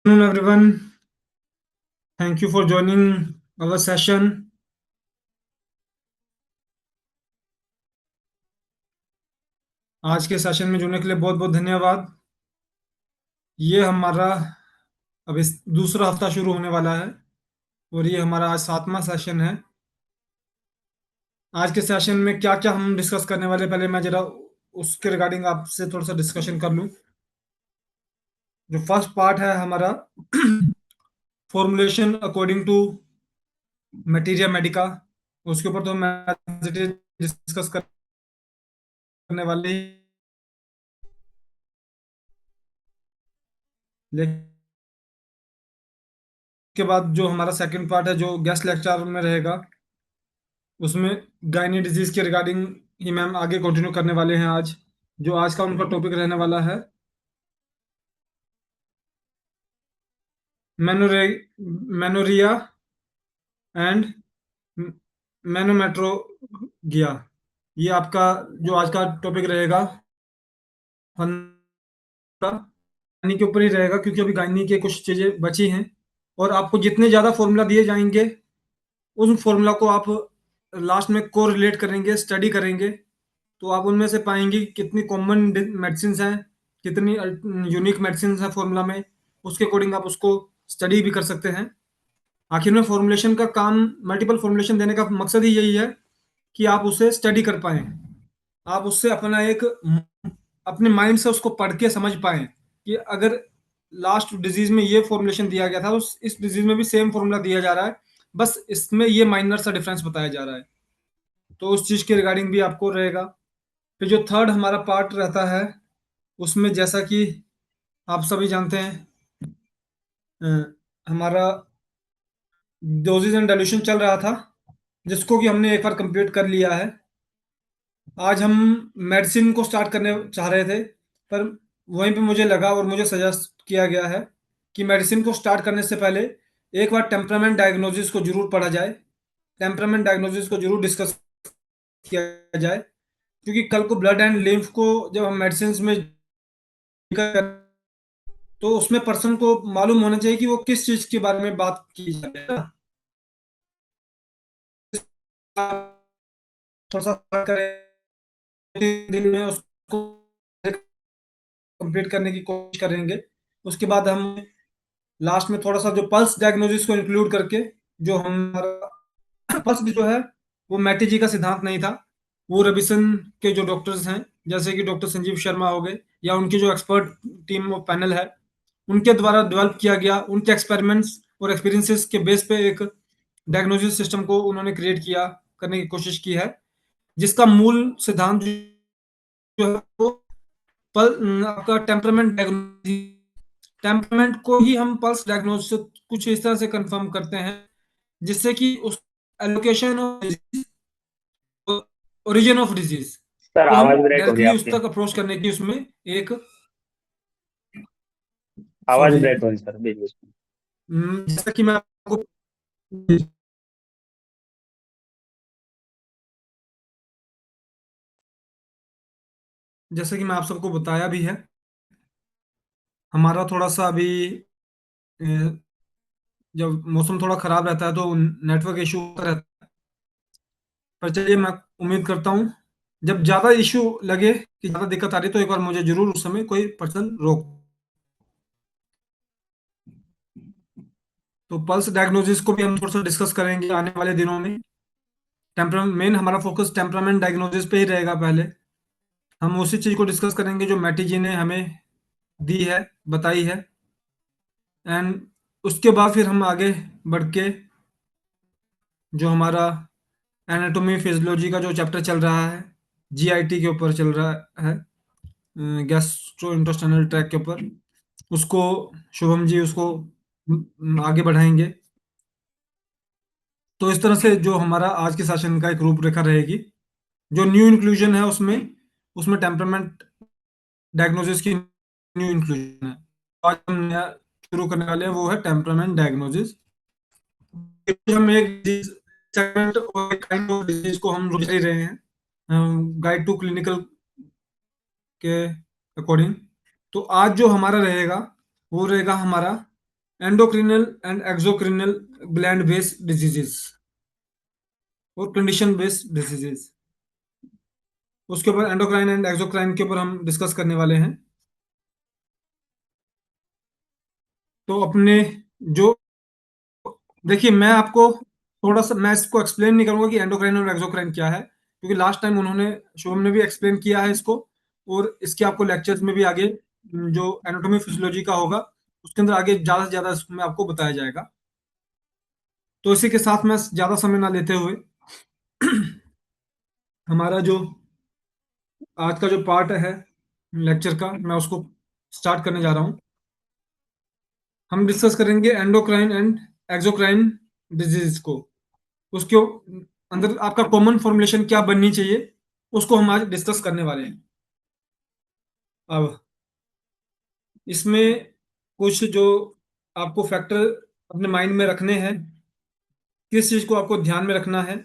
Afternoon, everyone. Thank you for joining our session. आज के session में जुड़ने के लिए बहुत बहुत धन्यवाद। ये हमारा अब इस दूसरा हफ्ता शुरू होने वाला है और ये हमारा आज 7वां सेशन है। आज के सेशन में क्या क्या हम डिस्कस करने वाले, पहले मैं जरा उसके रिगार्डिंग आपसे थोड़ा सा डिस्कशन कर लूँ। जो फर्स्ट पार्ट है हमारा formulation according to materia medica, उसके ऊपर तो मैं डिस्कस करने वाले ही। लेकिन के बाद जो हमारा सेकंड पार्ट है जो गेस्ट लेक्चर में रहेगा, उसमें गायनी डिजीज के रिगार्डिंग ही मैम आगे कंटिन्यू करने वाले हैं। आज जो आज का उनका टॉपिक रहने वाला है मेनोरे मेनोरिया एंड मैनोमेट्रोगिया। ये आपका जो आज का टॉपिक रहेगा फन का गायनी के ऊपर ही रहेगा, क्योंकि अभी गायनी के कुछ चीजें बची हैं और आपको जितने ज्यादा फॉर्मूला दिए जाएंगे उन फॉर्मूला को आप लास्ट में को रिलेट करेंगे, स्टडी करेंगे, तो आप उनमें से पाएंगे कि कितनी कॉमन मेडिसिन हैं, कितनी यूनिक मेडिसिन हैं फॉर्मूला में। उसके अकॉर्डिंग आप उसको स्टडी भी कर सकते हैं। आखिर में फॉर्मुलेशन का काम, मल्टीपल फॉर्मुलेशन देने का मकसद ही यही है कि आप उसे स्टडी कर पाएं, आप उससे अपना एक अपने माइंड से उसको पढ़ के समझ पाएं कि अगर लास्ट डिजीज में ये फॉर्मुलेशन दिया गया था तो इस डिजीज में भी सेम फॉर्मूला दिया जा रहा है, बस इसमें ये माइनर सा डिफरेंस बताया जा रहा है। तो उस चीज के रिगार्डिंग भी आपको रहेगा। फिर जो थर्ड हमारा पार्ट रहता है, उसमें जैसा कि आप सभी जानते हैं, अ, हमारा डोजेज एंड डाइल्यूशन चल रहा था, जिसको कि हमने एक बार कंप्लीट कर लिया है। आज हम मेडिसिन को स्टार्ट करने चाह रहे थे, पर वहीं पे मुझे लगा और मुझे सजेस्ट किया गया है कि मेडिसिन को स्टार्ट करने से पहले एक बार टेम्परामेंट डायग्नोसिस को जरूर पढ़ा जाए, टेम्परामेंट डायग्नोसिस को जरूर डिस्कस किया जाए, क्योंकि कल को ब्लड एंड लिम्फ को जब हम मेडिसिन में तो उसमें पर्सन को मालूम होना चाहिए कि वो किस चीज के बारे में बात की जा रही है ना। थोड़ा सा करें, दिन में उसको कंप्लीट करने की कोशिश करेंगे। उसके बाद हम लास्ट में थोड़ा सा जो पल्स डायग्नोसिस को इंक्लूड करके, जो हमारा पल्स जो है वो मैटी जी का सिद्धांत नहीं था, वो रविसन के जो डॉक्टर्स हैं, जैसे कि डॉक्टर संजीव शर्मा हो गए या उनकी जो एक्सपर्ट टीम और पैनल है, उनके द्वारा डेवलप किया गया, उनके एक्सपेरिमेंट्स और एक्सपीरियंसेस के बेस पे एक डायग्नोसिस सिस्टम को उन्होंने क्रिएट किया, करने की कोशिश की है, जिसका मूल सिद्धांत जो है वो आपका टेम्परामेंट डायग्नोसिस, टेम्परामेंट को ही हम पल्स डायग्नोसिस कुछ इस तरह से कंफर्म करते हैं, जिससे कि उस allocation of origin of disease sir को हम आवाज ब्रेक हो रही है डायरेक्टली उस आपकी। तक अप्रोच करने की उसमें एक आवाज सॉरी, ब्रेक हो रही है सर बीच बीच में। जैसा कि मैं आपको जैसे कि मैं आप सबको बताया भी है, हमारा थोड़ा सा अभी अ, जब मौसम थोड़ा खराब रहता है तो नेटवर्क इशू रहता है। पर चलिए, मैं उम्मीद करता हूँ जब ज्यादा इशू लगे कि ज्यादा दिक्कत आ रही है तो एक बार मुझे जरूर उस समय कोई पर्सन रोक। तो पल्स डायग्नोसिस को भी हम थोड़ा सा डिस्कस करेंगे आने वाले दिनों में। टेम्परा मेन हमारा फोकस टेम्परामेंट डायग्नोसिस पे ही रहेगा। पहले हम उसी चीज को डिस्कस करेंगे जो मैटी जी ने हमें दी है, बताई है, एंड उसके बाद फिर हम आगे बढ़ के जो हमारा एनाटोमी फिजियोलॉजी का जो चैप्टर चल रहा है, जीआईटी के ऊपर चल रहा है, गैस्ट्रो इंटेस्टाइनल ट्रैक के ऊपर, उसको शुभम जी उसको आगे बढ़ाएंगे। तो इस तरह से जो हमारा आज के सेशन का एक रूपरेखा रहेगी। जो न्यू इंक्लूजन है उसमें उसमें टेम्परामेंट डायग्नोसिस की न्यू इंक्लूजन है। आज हम नया शुरू करने वाले हैं, वो है टेम्परामेंट डायग्नोसिस। हम एक सेगमेंट और एक काइंड ऑफ डिजीज को हम रोज ही रहे हैं, गाइड टू क्लिनिकल के अकॉर्डिंग। तो आज जो हमारा रहेगा वो रहेगा हमारा एंडोक्रिनल एंड एक्सोक्रिनल ग्लैंड बेस्ड डिजीजेस और कंडीशन बेस्ड डिजीजेस। उसके ऊपर एंडोक्राइन एंड एक्सोक्राइन के ऊपर हम डिस्कस करने वाले हैं। तो अपने जो देखिए, मैं आपको थोड़ा सा मैं इसको एक्सप्लेन नहीं करूंगा कि एंडोक्राइन और एक्सोक्राइन क्या है, क्योंकि लास्ट टाइम उन्होंने शुभम ने भी एक्सप्लेन किया है इसको। और इसके आपको लेक्चर्स में भी आगे जो एनाटॉमी फिजियोलॉजी का होगा उसके अंदर आगे ज़्यादा से ज़्यादा इसमें आपको बताया जाएगा। तो इसी के साथ मैं ज़्यादा समय ना लेते हुए हमारा जो आज का जो पार्ट है लेक्चर का, मैं उसको स्टार्ट करने जा रहा हूँ। हम डिस्कस करेंगे एंडोक्राइन एंड एक्सोक्राइन डिजीज को। उसके अंदर आपका कॉमन फॉर्मुलेशन क्या बननी चाहिए उसको हम आज डिस्कस करने वाले हैं। अब इसमें कुछ जो आपको फैक्टर अपने माइंड में रखने हैं, किस चीज़ को आपको ध्यान में रखना है,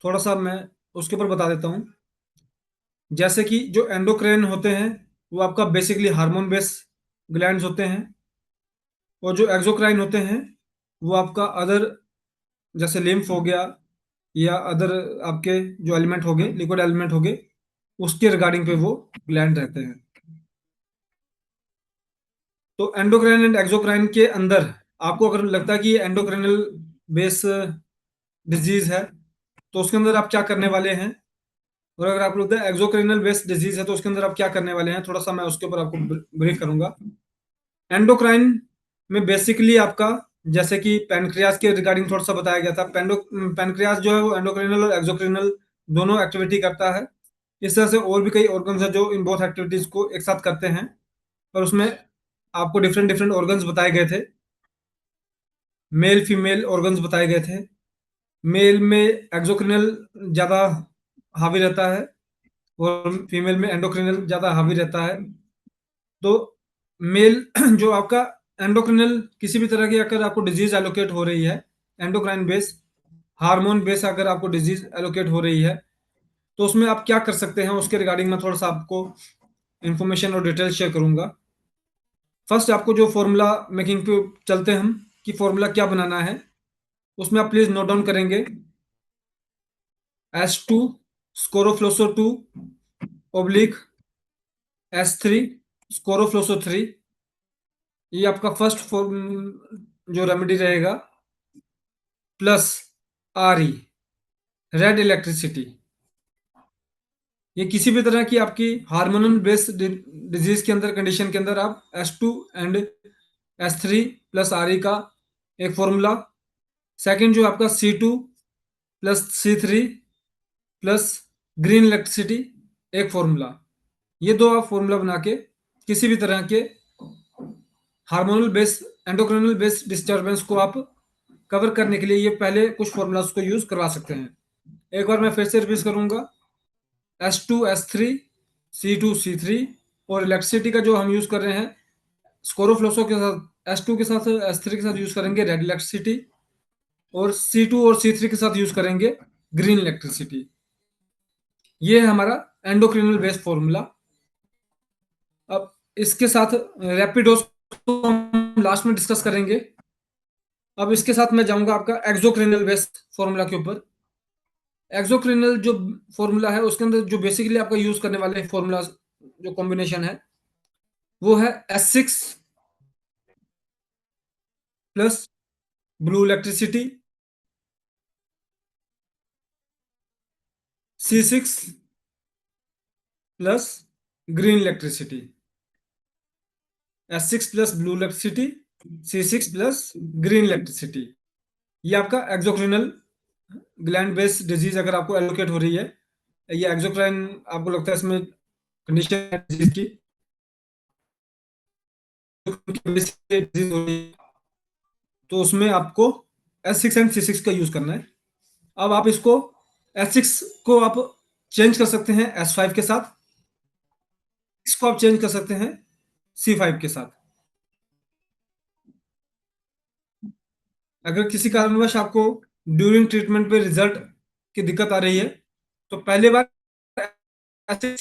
थोड़ा सा मैं उसके ऊपर बता देता हूँ। जैसे कि जो एंडोक्राइन होते हैं वो आपका बेसिकली हार्मोन बेस ग्लैंड्स होते हैं, और जो एक्सोक्राइन होते हैं वो आपका अदर, जैसे लिम्फ हो गया या अदर आपके जो एलिमेंट हो गए, लिक्विड एलिमेंट हो गए, उसके रिगार्डिंग पे वो ग्लैंड रहते हैं। तो एंडोक्राइन एंड एक्सोक्राइन के अंदर आपको अगर लगता है कि ये एंडोक्राइनल बेस डिजीज है तो उसके अंदर आप क्या करने वाले हैं, और अगर आपको लगता है एक्सोक्राइनल बेस डिजीज है तो उसके अंदर आप क्या करने वाले हैं, थोड़ा सा मैं उसके ऊपर आपको ब्रीफ करूंगा। एंडोक्राइन में बेसिकली आपका, जैसे कि पैनक्रियाज के रिगार्डिंग थोड़ा सा बताया गया था, पैनक्रियाज जो है वो एंडोक्राइनल और एक्सोक्राइनल दोनों एक्टिविटी करता है। इस तरह से और भी कई ऑर्गन्स हैं जो इन बोथ एक्टिविटीज को एक साथ करते हैं, और उसमें आपको डिफरेंट डिफरेंट ऑर्गन्स बताए गए थे, मेल फीमेल ऑर्गन्स बताए गए थे। मेल में एक्सोक्रिनल ज़्यादा हावी रहता है और फीमेल में एंडोक्रिनल ज़्यादा हावी रहता है। तो मेल जो आपका एंडोक्रिनल किसी भी तरह की अगर आपको डिजीज एलोकेट हो रही है, एंडोक्राइन बेस हार्मोन बेस अगर आपको डिजीज एलोकेट हो रही है, तो उसमें आप क्या कर सकते हैं उसके रिगार्डिंग में थोड़ा सा आपको इंफॉर्मेशन और डिटेल शेयर करूंगा। फर्स्ट आपको जो फॉर्मूला मेकिंग पे चलते हैं हम, कि फॉर्मूला क्या बनाना है, उसमें आप प्लीज नोट डाउन करेंगे S2 स्कोरोफ्लोसो 2 ओब्लिक S3 स्कोरोफ्लोसो 3। ये आपका फर्स्ट फॉर्म जो रेमेडी रहेगा, प्लस RE रेड इलेक्ट्रिसिटी। ये किसी भी तरह की आपकी हार्मोनल बेस्ड डिजीज के अंदर, कंडीशन के अंदर आप S2 and S3 plus RE का एक फॉर्मूला। सेकंड जो आपका C2 plus C3 plus green electricity एक फॉर्मूला। ये दो आप फॉर्मूला बना के किसी भी तरह के हार्मोनल बेस एंडोक्रिनल बेस डिस्टर्बेंस को आप कवर करने के लिए ये पहले कुछ फॉर्मूलाज को यूज करवा सकते हैं। एक बार मैं फिर से रिपीट करूंगा, S2 S3 C2 C3, और इलेक्ट्रिसिटी का जो हम यूज कर रहे हैं स्कोरोफ्लोसो के साथ, S2 के साथ S3 के साथ यूज करेंगे रेड इलेक्ट्रिसिटी, और C2 और C3 के साथ यूज करेंगे ग्रीन इलेक्ट्रिसिटी। ये है हमारा एंडोक्रिनल बेस फॉर्मूला। अब इसके साथ रैपिडोज को हम लास्ट में डिस्कस करेंगे। अब इसके साथ मैं जाऊंगा आपका एक्सोक्रिनल बेस्ड फॉर्मूला के ऊपर। एक्सोक्रिनल जो फॉर्मूला है उसके अंदर जो बेसिकली आपका यूज करने वाले फॉर्मूला जो कॉम्बिनेशन है वो है S6 plus blue electricity, C6 plus green electricity. S6 plus blue electricity, C6 plus green electricity. ये आपका एक्सोक्रिनल ग्लैंड बेस्ड डिजीज अगर आपको एलोकेट हो रही है, ये एक्सोक्राइन आपको लगता है इसमें कंडीशन है डिजीज की, डिजीज हो रही है, तो उसमें आपको S6 एंड C6 का यूज करना है। अब आप इसको S6 को आप चेंज कर सकते हैं S5 के साथ, इसको आप चेंज कर सकते हैं C5 के साथ। अगर किसी कारणवश आपको ड्यूरिंग ट्रीटमेंट पे रिजल्ट की दिक्कत आ रही है तो पहले बार ऐसे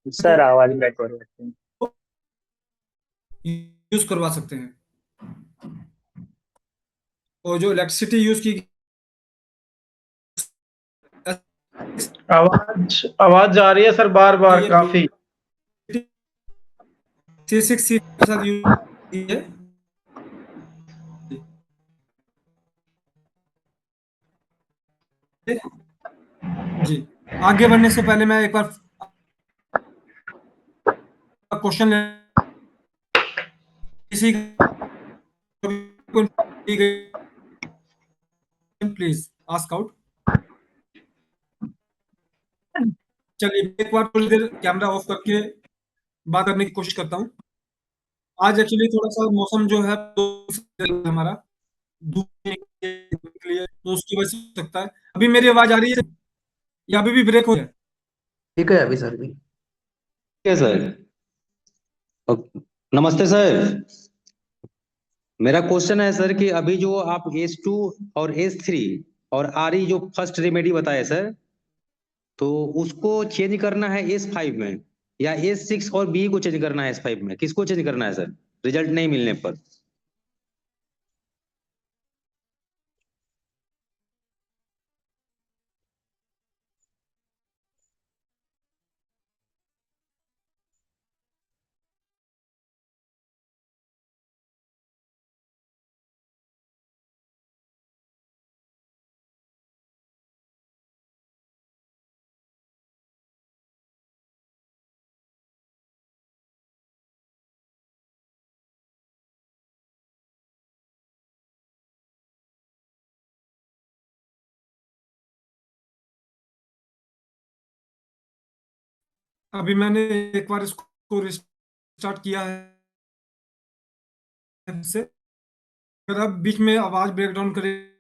सर आवाज ब्रेक हो रही है। यूज करवा सकते हैं। और जो इलेक्ट्रिसिटी यूज की आवाज आवाज जा रही है सर, बार की बार है काफी। C6 के साथ यूज की है। जी, आगे बढ़ने से पहले मैं एक बार क्वेश्चन ले, किसी को प्लीज आस्क आउट। चलिए एक बार थोड़ी देर कैमरा ऑफ करके बात करने की कोशिश करता हूँ। आज एक्चुअली थोड़ा सा मौसम जो है हमारा धूप निकली है, तो उसकी वजह से हो सकता है। अभी मेरी आवाज आ रही है या अभी भी ब्रेक हो रहा है? ठीक है अभी सर भी। है सर। नमस्ते सर। मेरा क्वेश्चन है सर कि अभी जो आप S2 और S3 और RE जो फर्स्ट रेमेडी बताए सर, तो उसको चेंज करना है S5 में, या S6 और बी को चेंज करना है S5 में? किसको चेंज करना है सर रिजल्ट नहीं मिलने पर? अभी मैंने एक बार इसको रिस्टार्ट किया है से। अगर आप बीच में आवाज ब्रेक डाउन करें,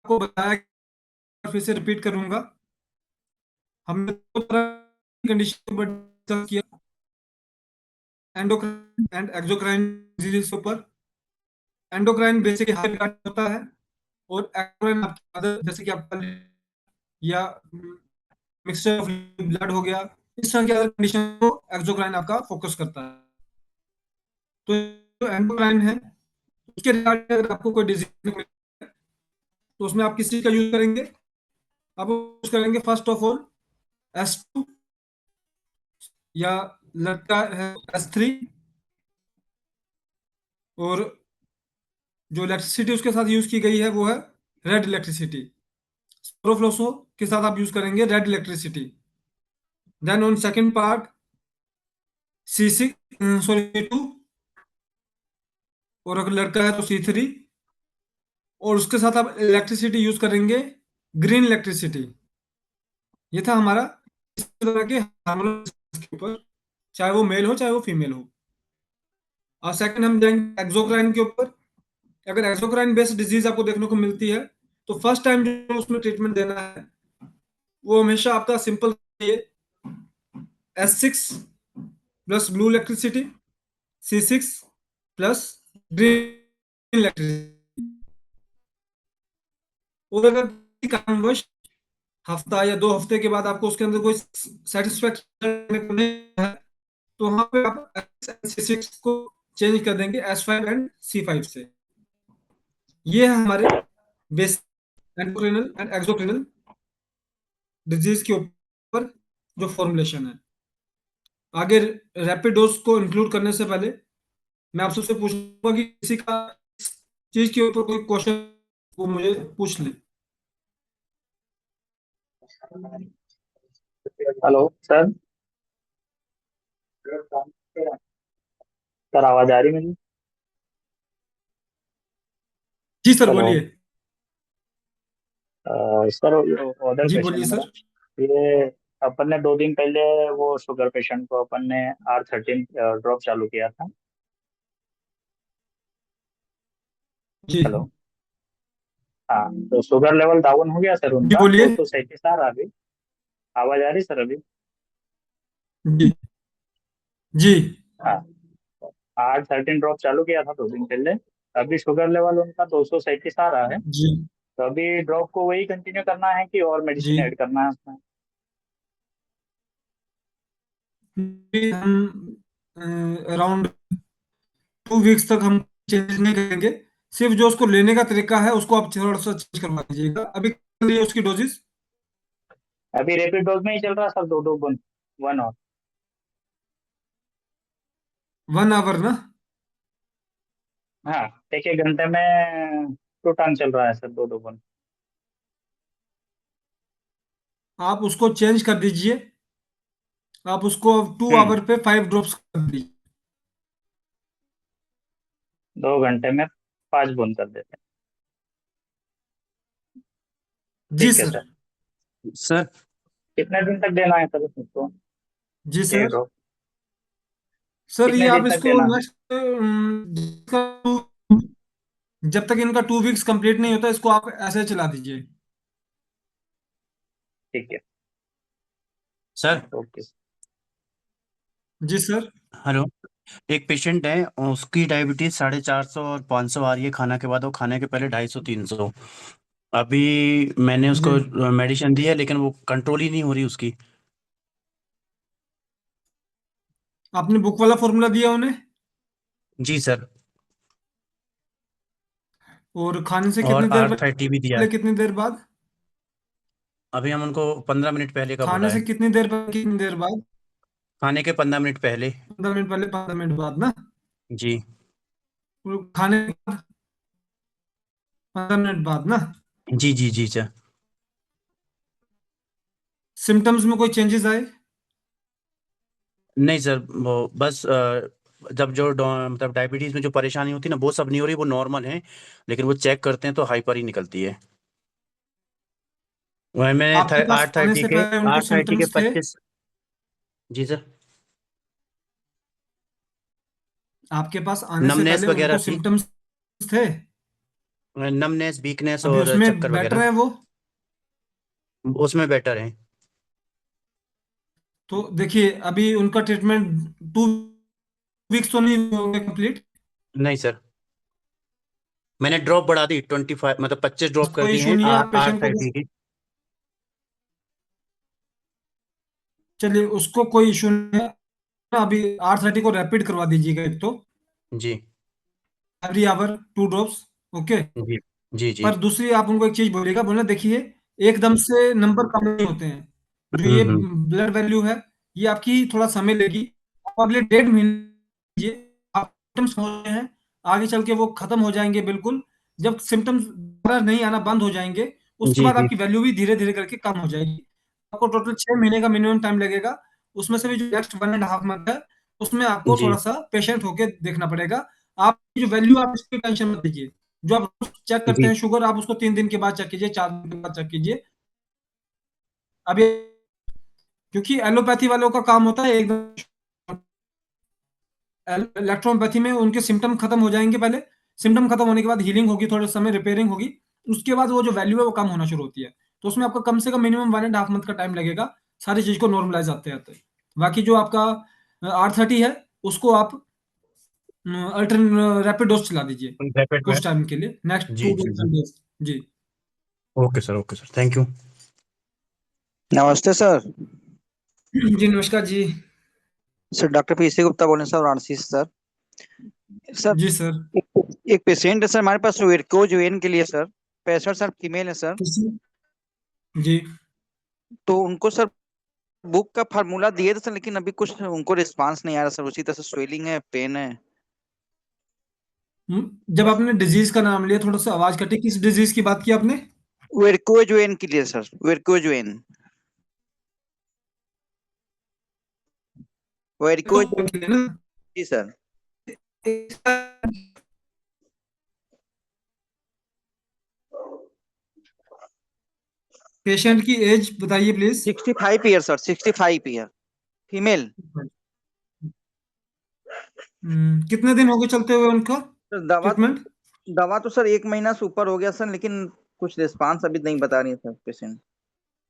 आपको बताया कि फिर से रिपीट करूंगा। हमने दो तरह की कंडीशन पर डिस्कस किया, एंडोक्राइन एंड एक्सोक्राइन डिजीज के ऊपर। एंडोक्राइन बेसिकली हार्ट रिगार्ड होता है, और एक्सोक्राइन आपकी अदर जैसे कि आपका या मिक्सचर ऑफ ब्लड हो गया, इस तरह की अदर कंडीशन को एक्सोक्राइन आपका फोकस करता है। तो जो एंडोक्राइन है उसके रिगार्डिंग अगर आपको कोई डिजीज मिले तो उसमें आप किस चीज का यूज करेंगे? आप यूज करेंगे फर्स्ट ऑफ ऑल S2, या लड़का है S3, और जो इलेक्ट्रिसिटी उसके साथ यूज की गई है वो है रेड इलेक्ट्रिसिटी। स्प्रोफ्लोसो के साथ आप यूज करेंगे red electricity. Then on second part C6 sorry 2, और अगर लड़का है तो C3, और उसके साथ आप इलेक्ट्रिसिटी यूज करेंगे ग्रीन इलेक्ट्रिसिटी। ये था हमारा इस तरह के हार्मोनल के ऊपर, चाहे वो मेल हो चाहे वो फीमेल हो। और सेकंड हम जाएंगे एक्सोक्राइन के ऊपर। अगर एक्सोक्राइन बेस्ड डिजीज आपको देखने को मिलती है तो फर्स्ट टाइम जो उसमें ट्रीटमेंट देना है वो हमेशा आपका सिंपल है, S6 plus blue electricity, C6 plus green electricity. और अगर किसी कारणवश हफ्ता या 2 हफ्ते के बाद आपको उसके अंदर कोई सेटिस्फेक्शन नहीं है, तो वहां पे आप C6 को चेंज कर देंगे S5 एंड C5 से। ये है हमारे बेसिक एंडोक्रिनल एंड एक्सोक्रिनल डिजीज के ऊपर जो फॉर्मुलेशन है। आगे रैपिड डोज को इंक्लूड करने से पहले मैं आपसे उससे पूछूंगा कि किसी का इस चीज के ऊपर कोई क्वेश्चन वो मुझे पूछ ले। Hello sir. सर आवाज आ रही मेरी? जी सर हेलो। बोलिए। सर ऑर्डर जी क्वेश्चन बोलिए है मेरा। सर। ये अपन ने 2 दिन पहले वो शुगर पेशेंट को अपन ने R13 ड्रॉप चालू किया था। जी हेलो। हाँ, तो शुगर लेवल डाउन हो गया सर जी उनका, बोलिए। 237 आ गई। आवाज आ रही सर अभी? जी जी हाँ। R13 ड्रॉप चालू किया था 2 दिन पहले। अभी शुगर लेवल उनका 237 आ रहा है। जी तो अभी ड्रॉप को वही कंटिन्यू करना है कि और मेडिसिन जी। ऐड करना है उसमें? हम अराउंड 2 वीक्स तक हम चेंज नहीं करेंगे। सिर्फ जो उसको लेने का तरीका है उसको आप थोड़ा सा चेंज करवा दीजिएगा। अभी कर लिए उसकी डोजेस अभी रैपिड डोज में ही चल रहा है सर, 2 2 1 और 1 आवर ना। हाँ, एक एक घंटे में 2 टाइम चल रहा है सर, 2 2 1। आप उसको चेंज कर दीजिए। आप उसको 2 आवर पे 5 ड्रॉप्स कर दीजिए। 2 घंटे में 5 बूंद कर देते हैं। जी ठीक है सर। सर। सर कितने दिन तक देना है सर उसको, जी ये सर। ड्रॉप? सर ये कितने आप दिन तक इसको देना है? नेक्स्ट जब तक इनका 2 वीक्स कंप्लीट नहीं होता इसको आप ऐसे चला दीजिए। ठीक है। Sir okay. जी सर। हेलो। एक पेशेंट है, उसकी डायबिटीज 450 और 500 आ रही है खाना के बाद, और खाने के पहले 250 300। अभी मैंने जी। उसको मेडिसिन दी है लेकिन वो कंट्रोल ही नहीं हो रही उसकी। आपने बुक वाला फॉर्मूला दिया उन्हें? जी सर। और खाने से और कितनी देर R30 भी दिया पहले है। कितनी देर बाद? अभी हम उनको 15 मिनट पहले का खाने बोला से है। कितनी देर पहले कितनी देर बाद? खाने के 15 मिनट पहले। 15 मिनट पहले 15 मिनट बाद ना। जी। और खाने के बाद 15 मिनट बाद ना। जी जी जी सर। सिम्टम्स में कोई चेंजेस आए? नहीं सर, वो बस जब जो मतलब डायबिटीज में जो परेशानी होती है ना, वो सब नहीं हो रही, वो नॉर्मल है। लेकिन वो चेक करते हैं तो हाइपर ही निकलती है। वही आपके मैंने पास आठ आने थर्टी से के पहले उनको आठ थर्टी के सिम्टम्स थे? 25। जी सर। आपके पास आने से नमनेस पहले वगैरह उनको थी। सिम्टम्स थे? नमनेस, वीकनेस अभी और उसमें चक्कर बेटर वगैरह। है वो? उसमें बेटर है। तो देखिए अभी उनका ट्रीटमेंट 2 वीक्स तो नहीं होंगे कंप्लीट। नहीं सर, मैंने ड्रॉप बढ़ा दी, 25 मतलब 25 ड्रॉप कर कोई दी इशू हैं नहीं है, आर आप आर पेशेंट को थर्टी की। चलिए उसको कोई इशू नहीं है। अभी R30 को रैपिड करवा दीजिएगा एक तो, जी एवरी आवर 2 ड्रॉप्स। ओके। जी जी जी। पर दूसरी आप उनको एक चीज बोलिएगा, बोलना देखिए एकदम से नंबर कम नहीं होते हैं। जो ये हम्म। ब्लड वैल्यू है ये आपकी थोड़ा समय लेगी। आप अगले 1.5 महीने लीजिए, आप सिम्टम्स हो रहे हैं, आगे चल के वो खत्म हो जाएंगे बिल्कुल। जब सिम्टम्स दोबारा नहीं आना बंद हो जाएंगे उसके जी बाद जी आपकी वैल्यू भी धीरे धीरे करके कम हो जाएगी। आपको टोटल 6 महीने का मिनिमम टाइम लगेगा। उसमें से भी जो नेक्स्ट 1.5 मंथ है उसमें आपको जी थोड़ा सा पेशेंट होके देखना पड़ेगा। आप जो वैल्यू आप इसकी टेंशन मत लीजिए। जो आप चेक करते जी हैं शुगर, आप उसको 3 दिन के बाद चेक कीजिए, 4 दिन के बाद चेक कीजिए। अभी क्योंकि एलोपैथी वालों का काम होता है एकदम, इलेक्ट्रोपैथी में उनके सिम्टम खत्म हो जाएंगे पहले। सिम्टम खत्म होने के बाद हीलिंग होगी, थोड़े समय रिपेयरिंग होगी। उसके बाद वो जो वैल्यू है वो कम होना शुरू होती है। तो उसमें आपका कम से कम मिनिमम 1.5 मंथ का टाइम लगेगा सारी चीज को नॉर्मलाइज आते आते। बाकी जो आपका R30 है उसको आप अल्टरन रैपिड डोज चला दीजिए रैपिड में। कुछ टाइम के लिए, नेक्स्ट जी टू जी सर। डेज। जी। Okay sir, thank you. नमस्ते सर। जी नमस्कार जी। सर डॉक्टर पीसी गुप्ता बोल रहे हैं सर, वाराणसी से सर। सर जी सर। एक पेशेंट है सर हमारे पास वेरकोज वेन के लिए सर। पेशेंट सर फीमेल है सर। जी। तो उनको सर बुक का फार्मूला दिए थे सर, लेकिन अभी कुछ उनको रिस्पांस नहीं आ रहा सर। उसी तरह से स्वेलिंग है, पेन है। जब आपने डिजीज का नाम लिया थोड़ा सा आवाज कटी, किस डिजीज की बात की आपने? वेरकोज वेन के लिए सर, वेरकोज वेन। वेरकोज तो के लिए ना जी सर। पेशेंट की एज बताइए please. 65 year sir, 65 year, female. कितने दिन हो गए चलते हुए उनका सर दवा ट्रीटमेंट? दवा तो सर 1 महीना से ऊपर हो गया सर, लेकिन कुछ रिस्पांस अभी नहीं बता रही है सर पेशेंट।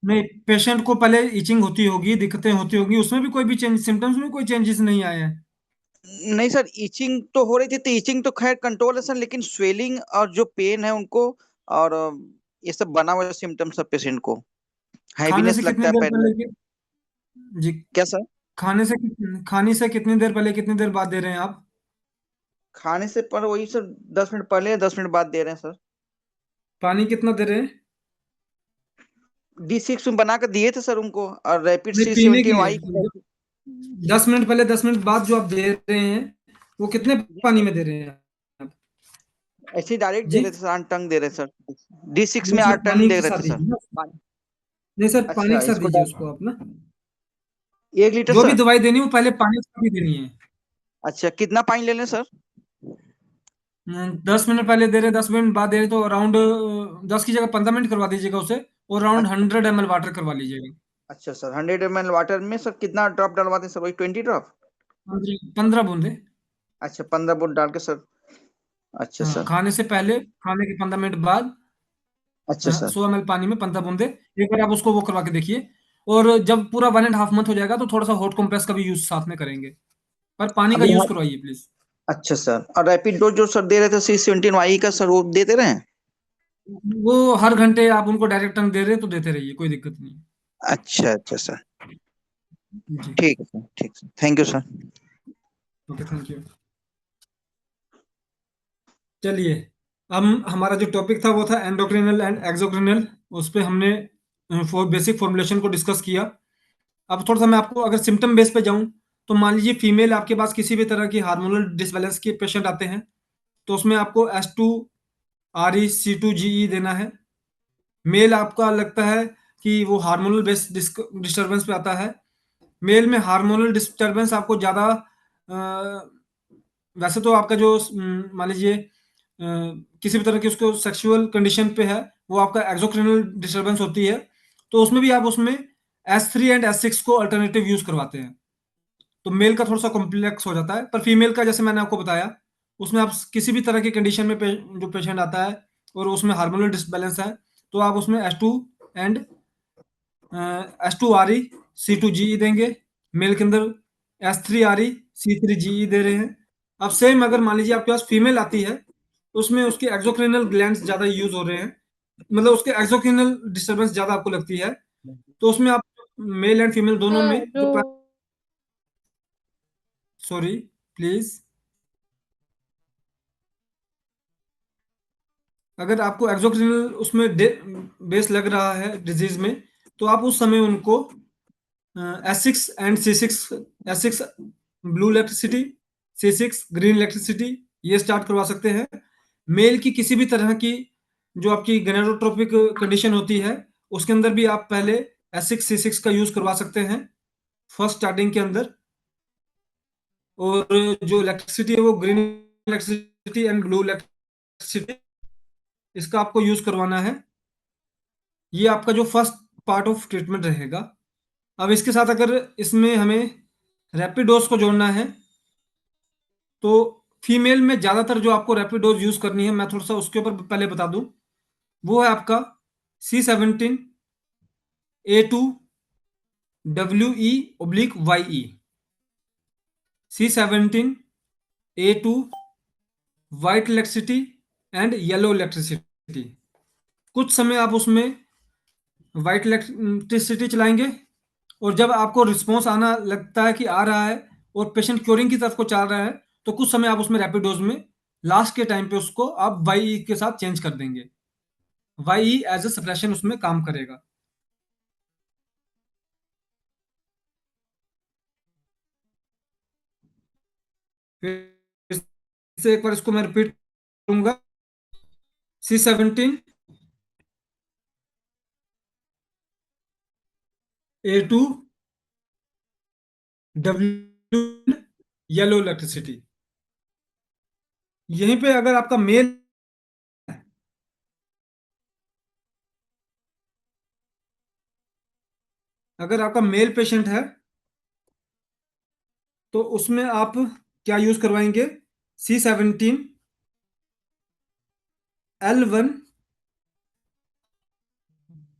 नहीं, पेशेंट को पहले इचिंग होती होगी, दिक्कतें होती होगी, उसमें भी कोई भी चेंज, सिम्टम्स में कोई चेंजेस नहीं आए हैं? नहीं सर, इचिंग तो हो रही थी, तो इचिंग तो खैर कंट्रोल है सर, लेकिन स्वेलिंग और जो पेन है उनको, और ये सब बना हुआ सिम्टम्स सब पेशेंट को, खाने से हैवीनेस कितनी लगता है देर पैर में। पहले जी, क्या सर? खाने से कितनी देर पहले कितनी देर बाद दे रहे हैं आप? खाने से पर वही सर 10 मिनट पहले या 10 मिनट बाद दे रहे हैं सर। पानी कितना दे रहे हैं? D6 में बना कर दिए थे सर उनको, और रैपिड नहीं, पीने के C17 वाई। लिए 10 मिनट पहले 10 मिनट बाद जो आप दे रहे हैं वो कितने पानी में दे रहे हैं आप? ऐसे ही डायरेक्ट दे जी, रहे थे सर, 8 टंग दे रहे सर। D6 नहीं में सर, 8 टंग पानी दे के रहे साथ थे सर। दीजिए ना। नहीं सर, पानी अच्छा, के साथ इसको दीजिए उसको आप ना। 1 लीटर जो भी सर। दवाई देनी है वो पहले पानी के साथ ही देनी है। अच्छा, कितना पानी ले लें सर? 10 मिनट पहले दे रहे, 10 मिनट बाद दे रहे, तो अराउंड 10 की जगह 15 मिनट करवा दीजिएगा उसे, और अराउंड 100 ml वाटर करवा लीजिएगा। अच्छा सर, 100 ml वाटर में सर कितना ड्रॉप डलवाते हैं सर? वही 20 ड्रॉप? 15 बूंदे। अच्छा, 15 बूंद डाल के सर। अच्छा हाँ, सर। खाने से पहले, खाने के 15 मिनट बाद अच्छा सर। 100 ml पानी में 15 बूंदे। एक बार आप उसको वो करवा के देखिए। और जब पूरा 1.5 मंथ हो जाएगा तो थोड़ा सा हॉट कंप्रेस का भी यूज साथ में करेंगे, पर पानी का अभी यूज करवाइए प्लीज। अच्छा सर, और रैपिड डोज जो सर दे रहे थे C17 वाई का सर, वो देते रहे? वो हर घंटे आप उनको डायरेक्ट टंग दे रहे हैं तो देते रहिए, कोई दिक्कत नहीं। अच्छा अच्छा सर, जी, ठीक है सर, ठीक sir, thank you sir. Okay, thank you. चलिए, हम हमारा जो टॉपिक था वो था एंडोक्रिनल एंड एक्सोक्रिनल। उस पे हमने बेसिक फॉर्मुलेशन को डिस्कस किया। अब थोड़ा सा मैं आपको अगर सिम्टम बेस पे जाऊं, तो मान लीजिए फीमेल आपके पास किसी भी तरह की हार्मोनल डिसबैलेंस के पेशेंट आते हैं, तो उसमें आपको S2RE C2GE देना है। मेल आपका लगता है कि वो हार्मोनल बेस डिस्टर्बेंस पे आता है। मेल में हार्मोनल डिस्टर्बेंस आपको ज़्यादा, वैसे तो आपका जो मान लीजिए किसी भी तरह की उसको सेक्सुअल कंडीशन पे है, वो आपका एक्सोक्रिनल डिस्टर्बेंस होती है, तो उसमें भी आप उसमें S3 एंड S6 को अल्टरनेटिव यूज करवाते हैं। तो मेल का थोड़ा सा कॉम्प्लेक्स हो जाता है, पर फीमेल का जैसे मैंने आपको बताया, उसमें आप किसी भी तरह की कंडीशन में जो पेशेंट आता है और उसमें हार्मोनल डिसबैलेंस है, तो आप उसमें एंड S2RE C2GE देंगे। मेल के अंदर S3RE C3GE दे रहे हैं। अब सेम अगर मान लीजिए आपके पास फीमेल आती है, तो उसमें उसके एक्सोक्रिनल ग्लैंड्स ज़्यादा यूज हो रहे हैं, मतलब उसके एक्सोक्रिनल डिस्टर्बेंस ज़्यादा आपको लगती है, तो उसमें आप मेल एंड फीमेल दोनों में जो, सॉरी प्लीज, अगर आपको एक्सोक्रिनल उसमें बेस लग रहा है डिजीज में, तो आप उस समय उनको S6 and C6, S6 blue electricity, C6 green electricity, ये स्टार्ट करवा सकते हैं। मेल की किसी भी तरह की जो आपकी गैनेरोट्रोपिक कंडीशन होती है, उसके अंदर भी आप पहले S6 C6 का यूज करवा सकते हैं फर्स्ट स्टार्टिंग के अंदर। और जो इलेक्ट्रिसिटी है वो green electricity and blue electricity, इसका आपको यूज करवाना है। ये आपका जो फर्स्ट पार्ट ऑफ ट्रीटमेंट रहेगा। अब इसके साथ अगर इसमें हमें रैपिड डोज को जोड़ना है, तो फीमेल में ज़्यादातर जो आपको रैपिड डोज यूज करनी है, मैं थोड़ा सा उसके ऊपर पहले बता दूं, वो है आपका C17A2WE/YE, C17A2 white electricity and yellow electricity. कुछ समय आप उसमें वाइट इलेक्ट्रिसिटी चलाएंगे, और जब आपको रिस्पॉन्स आना लगता है कि आ रहा है और पेशेंट क्योरिंग की तरफ को चल रहा है, तो कुछ समय आप उसमें रैपिड डोज में लास्ट के टाइम पे उसको आप वाई के साथ चेंज कर देंगे। वाई एज ए सप्रेशन उसमें काम करेगा। फिर से एक बार इसको मैं रिपीट करूंगा। C17A2W yellow electricity. यहीं पे अगर आपका मेल, अगर आपका मेल पेशेंट है, तो उसमें आप क्या यूज करवाएंगे? C17L1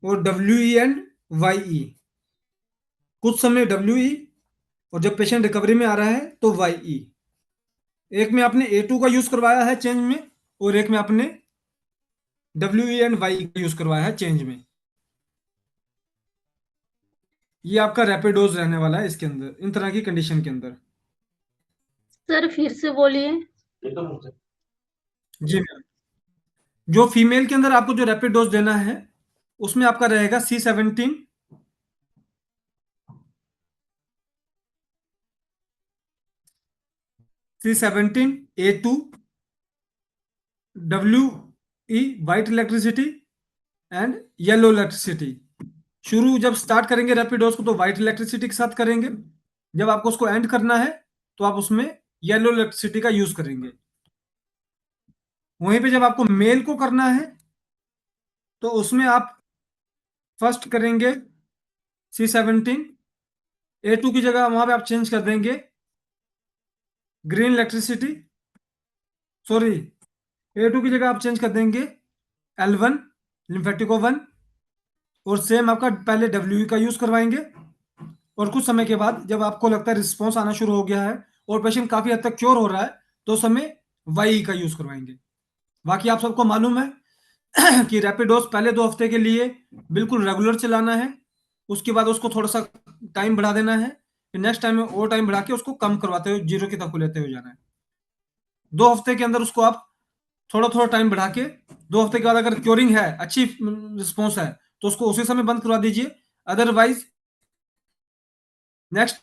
और WE एंड YE। कुछ समय WE, और जब पेशेंट रिकवरी में आ रहा है तो YE। एक में आपने A2 का यूज करवाया है चेंज में, और एक में आपने WE एंड वाई का यूज करवाया है चेंज में। ये आपका रैपिडोज रहने वाला है इसके अंदर, इन तरह की कंडीशन के अंदर। सर फिर से बोलिए। जी मैम। जो फीमेल के अंदर आपको जो रैपिड डोज देना है उसमें आपका रहेगा C17 A2 WE white electricity and yellow electricity. शुरू जब स्टार्ट करेंगे रैपिड डोज को तो व्हाइट इलेक्ट्रिसिटी के साथ करेंगे, जब आपको उसको एंड करना है तो आप उसमें येलो इलेक्ट्रिसिटी का यूज करेंगे। वहीं पे जब आपको मेल को करना है तो उसमें आप फर्स्ट करेंगे C17 A2 की जगह वहां पे आप चेंज कर देंगे ग्रीन इलेक्ट्रिसिटी, सॉरी A2 की जगह आप चेंज कर देंगे L1 लिम्फेटिको 1, और सेम आपका पहले WE का यूज करवाएंगे, और कुछ समय के बाद जब आपको लगता है रिस्पॉन्स आना शुरू हो गया है और पेशेंट काफी हद तक क्योर हो रहा है तो उस समय YE का यूज करवाएंगे। बाकी आप सबको मालूम है कि रैपिड डोज पहले 2 हफ्ते के लिए बिल्कुल रेगुलर चलाना है, उसके बाद उसको थोड़ा सा टाइम बढ़ा देना है, फिर नेक्स्ट टाइम में और टाइम बढ़ा के उसको कम करवाते हुए 0 की तरफ लेते हुए जाना है। 2 हफ्ते के अंदर उसको आप थोड़ा थोड़ा टाइम बढ़ा के 2 हफ्ते के बाद अगर क्योरिंग है, अच्छी रिस्पॉन्स है, तो उसको उसी समय बंद करवा दीजिए। अदरवाइज नेक्स्ट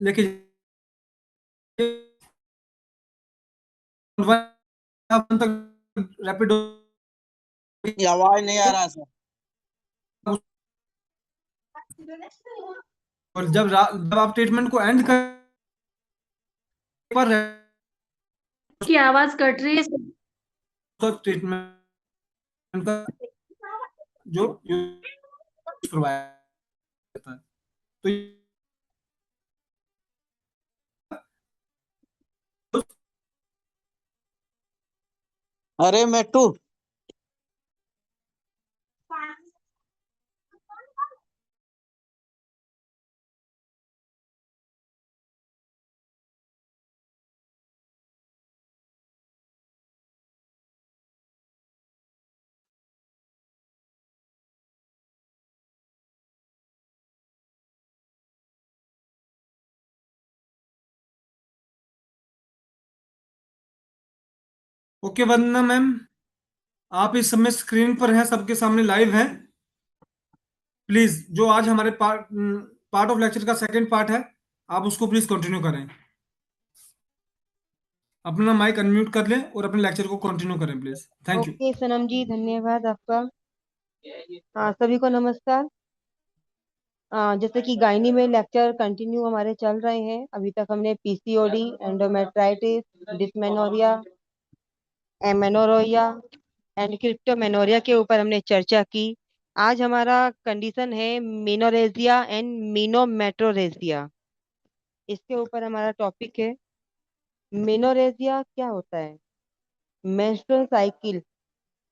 लेके तक रैपिड, आवाज नहीं आ रहा सर। और जब आप ट्रीटमेंट को एंड कर पर की आवाज कट रही है सर। ट्रीटमेंट का जो यूज करवाया जाता है तो अरे मेट्टू, ओके वंदना मैम, आप इस समय स्क्रीन पर हैं, सबके सामने लाइव हैं। प्लीज जो आज हमारे पार्ट ऑफ लेक्चर का सेकंड पार्ट है आप उसको प्लीज कंटिन्यू करें। अपना माइक अनम्यूट कर लें और अपने लेक्चर को कंटिन्यू करें प्लीज। Thank you. ओके सनम जी, धन्यवाद आपका। सभी को नमस्कार। जैसे कि गायनी में लेक्चर कंटिन्यू हमारे चल रहे हैं। अभी तक हमने PCOD, एंडोमेट्राइटिस, डिस्मेनोरिया, एमेनोरोया एंड क्रिप्टोमेनोरिया के ऊपर हमने चर्चा की। आज हमारा कंडीशन है मेनोरेजिया एंड मीनोमेट्रोरेजिया। इसके ऊपर हमारा टॉपिक है। मेनोरेजिया क्या होता है? Menstrual cycle.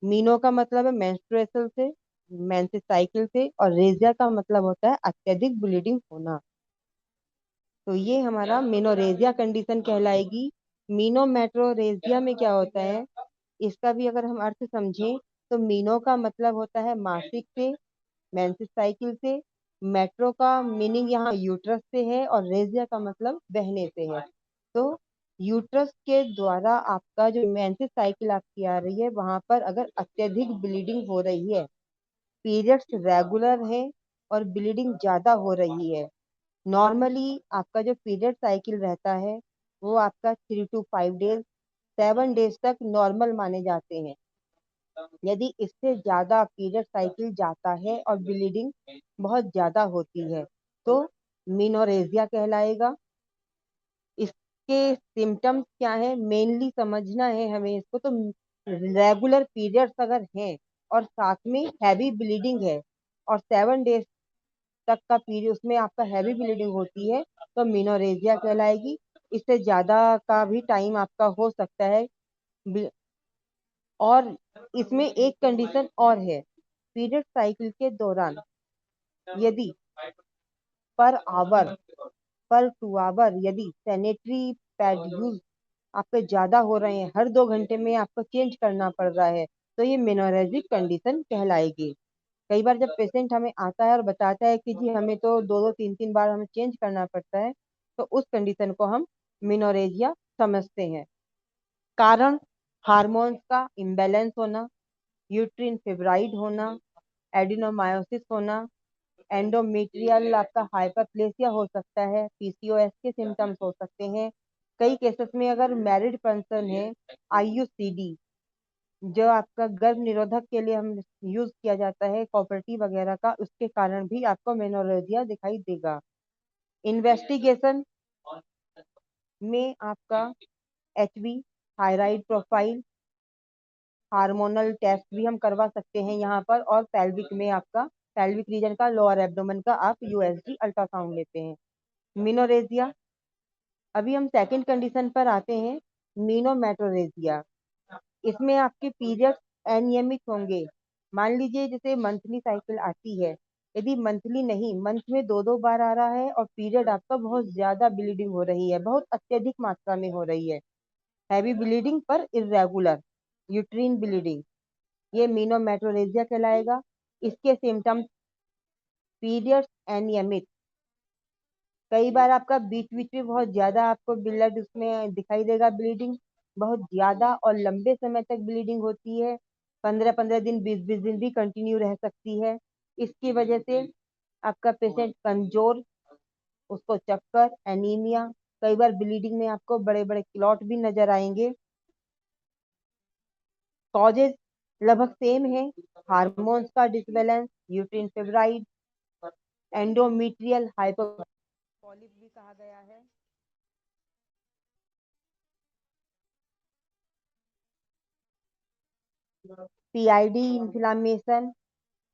मीनो का मतलब है मेंस्ट्रुएशन से, मेंसेस साइकिल से, और रेजिया का मतलब होता है अत्यधिक ब्लीडिंग होना। तो ये हमारा मेनोरेजिया कंडीशन कहलाएगी। मीनोमेट्रोरेजिया में क्या होता है, इसका भी अगर हम अर्थ समझें तो मीनो का मतलब होता है मासिक से, मेंसेस साइकिल से, मेट्रो का मीनिंग यहाँ यूट्रस से है, और रेजिया का मतलब बहने से है। तो यूट्रस के द्वारा आपका जो मेंसेस साइकिल आपकी आ रही है वहां पर अगर अत्यधिक ब्लीडिंग हो रही है, पीरियड्स रेगुलर है और ब्लीडिंग ज्यादा हो रही है, नॉर्मली आपका जो पीरियड साइकिल रहता है वो आपका 3 to 5 डेज, 7 डेज तक नॉर्मल माने जाते हैं। यदि इससे ज्यादा पीरियड साइकिल जाता है और ब्लीडिंग बहुत ज्यादा होती है तो मीनोरेजिया कहलाएगा। इसके सिम्टम्स क्या है मेनली समझना है हमें इसको। तो रेगुलर पीरियड्स अगर हैं और साथ में हैवी ब्लीडिंग है और 7 डेज तक का पीरियड उसमें आपका हैवी ब्लीडिंग होती है तो मीनोरेजिया कहलाएगी। इससे ज्यादा का भी टाइम आपका हो सकता है। और इसमें एक कंडीशन और है, पीरियड साइकिल के दौरान यदि पर 2 आवर यदि सैनिटरी पैड यूज आपके ज्यादा हो रहे हैं, हर 2 घंटे में आपको चेंज करना पड़ रहा है, तो ये मेनोरेजिक कंडीशन कहलाएगी। कई बार जब पेशेंट हमें आता है और बताता है कि जी हमें तो 2-2 3-3 बार हमें चेंज करना पड़ता है, तो उस कंडीशन को हम मेनोरेजिया समझते हैं। कारण हार्मोन्स का इम्बैलेंस होना, यूट्रिन फिब्राइड होना, एडिनोमायोसिस होना, एंडोमेट्रियल आपका हाइपरप्लेसिया हो सकता है, पीसीओएस के सिम्टम्स हो सकते हैं। कई केसेस में अगर मैरिड पर्सन है, आईयूसीडी जो आपका गर्भ निरोधक के लिए हम यूज किया जाता है कॉपर्टी वगैरह का, उसके कारण भी आपको मेनोरेजिया दिखाई देगा। इन्वेस्टिगेशन में आपका HB, thyroid profile, hormonal test भी हम करवा सकते हैं यहाँ पर, और पेल्विक में आपका पेल्विक रीजन का, लोअर एब्डोमेन का आप यूएसजी अल्ट्रासाउंड लेते हैं। मिनोरेजिया, अभी हम सेकंड कंडीशन पर आते हैं, मीनोमेट्रोरेजिया। इसमें आपके पीरियड्स अनियमित होंगे। मान लीजिए जैसे मंथली साइकिल आती है, यदि मंथली नहीं, मंथ में 2-2 बार आ रहा है और पीरियड आपका बहुत ज्यादा ब्लीडिंग हो रही है, बहुत अत्यधिक मात्रा में हो रही है, हैवी ब्लीडिंग पर इरेगुलर यूट्रीन ब्लीडिंग, ये मीनोमेट्रोरेजिया कहलाएगा। इसके सिम्टम्स पीरियड्स अनियमित, कई बार आपका बीच बीच में बहुत ज्यादा आपको ब्लड उसमें दिखाई देगा, ब्लीडिंग बहुत ज्यादा और लंबे समय तक ब्लीडिंग होती है, 15-15 दिन, 20-20 दिन भी कंटिन्यू रह सकती है। इसकी वजह से आपका पेशेंट कमजोर, उसको चक्कर, एनीमिया, कई बार ब्लीडिंग में आपको बड़े बड़े क्लॉट भी नजर आएंगे। कॉजेज लगभग सेम है, हार्मोन्स का disbalance, uterine fibroid, endometrial hyper polyp भी कहा गया है। PID inflammation,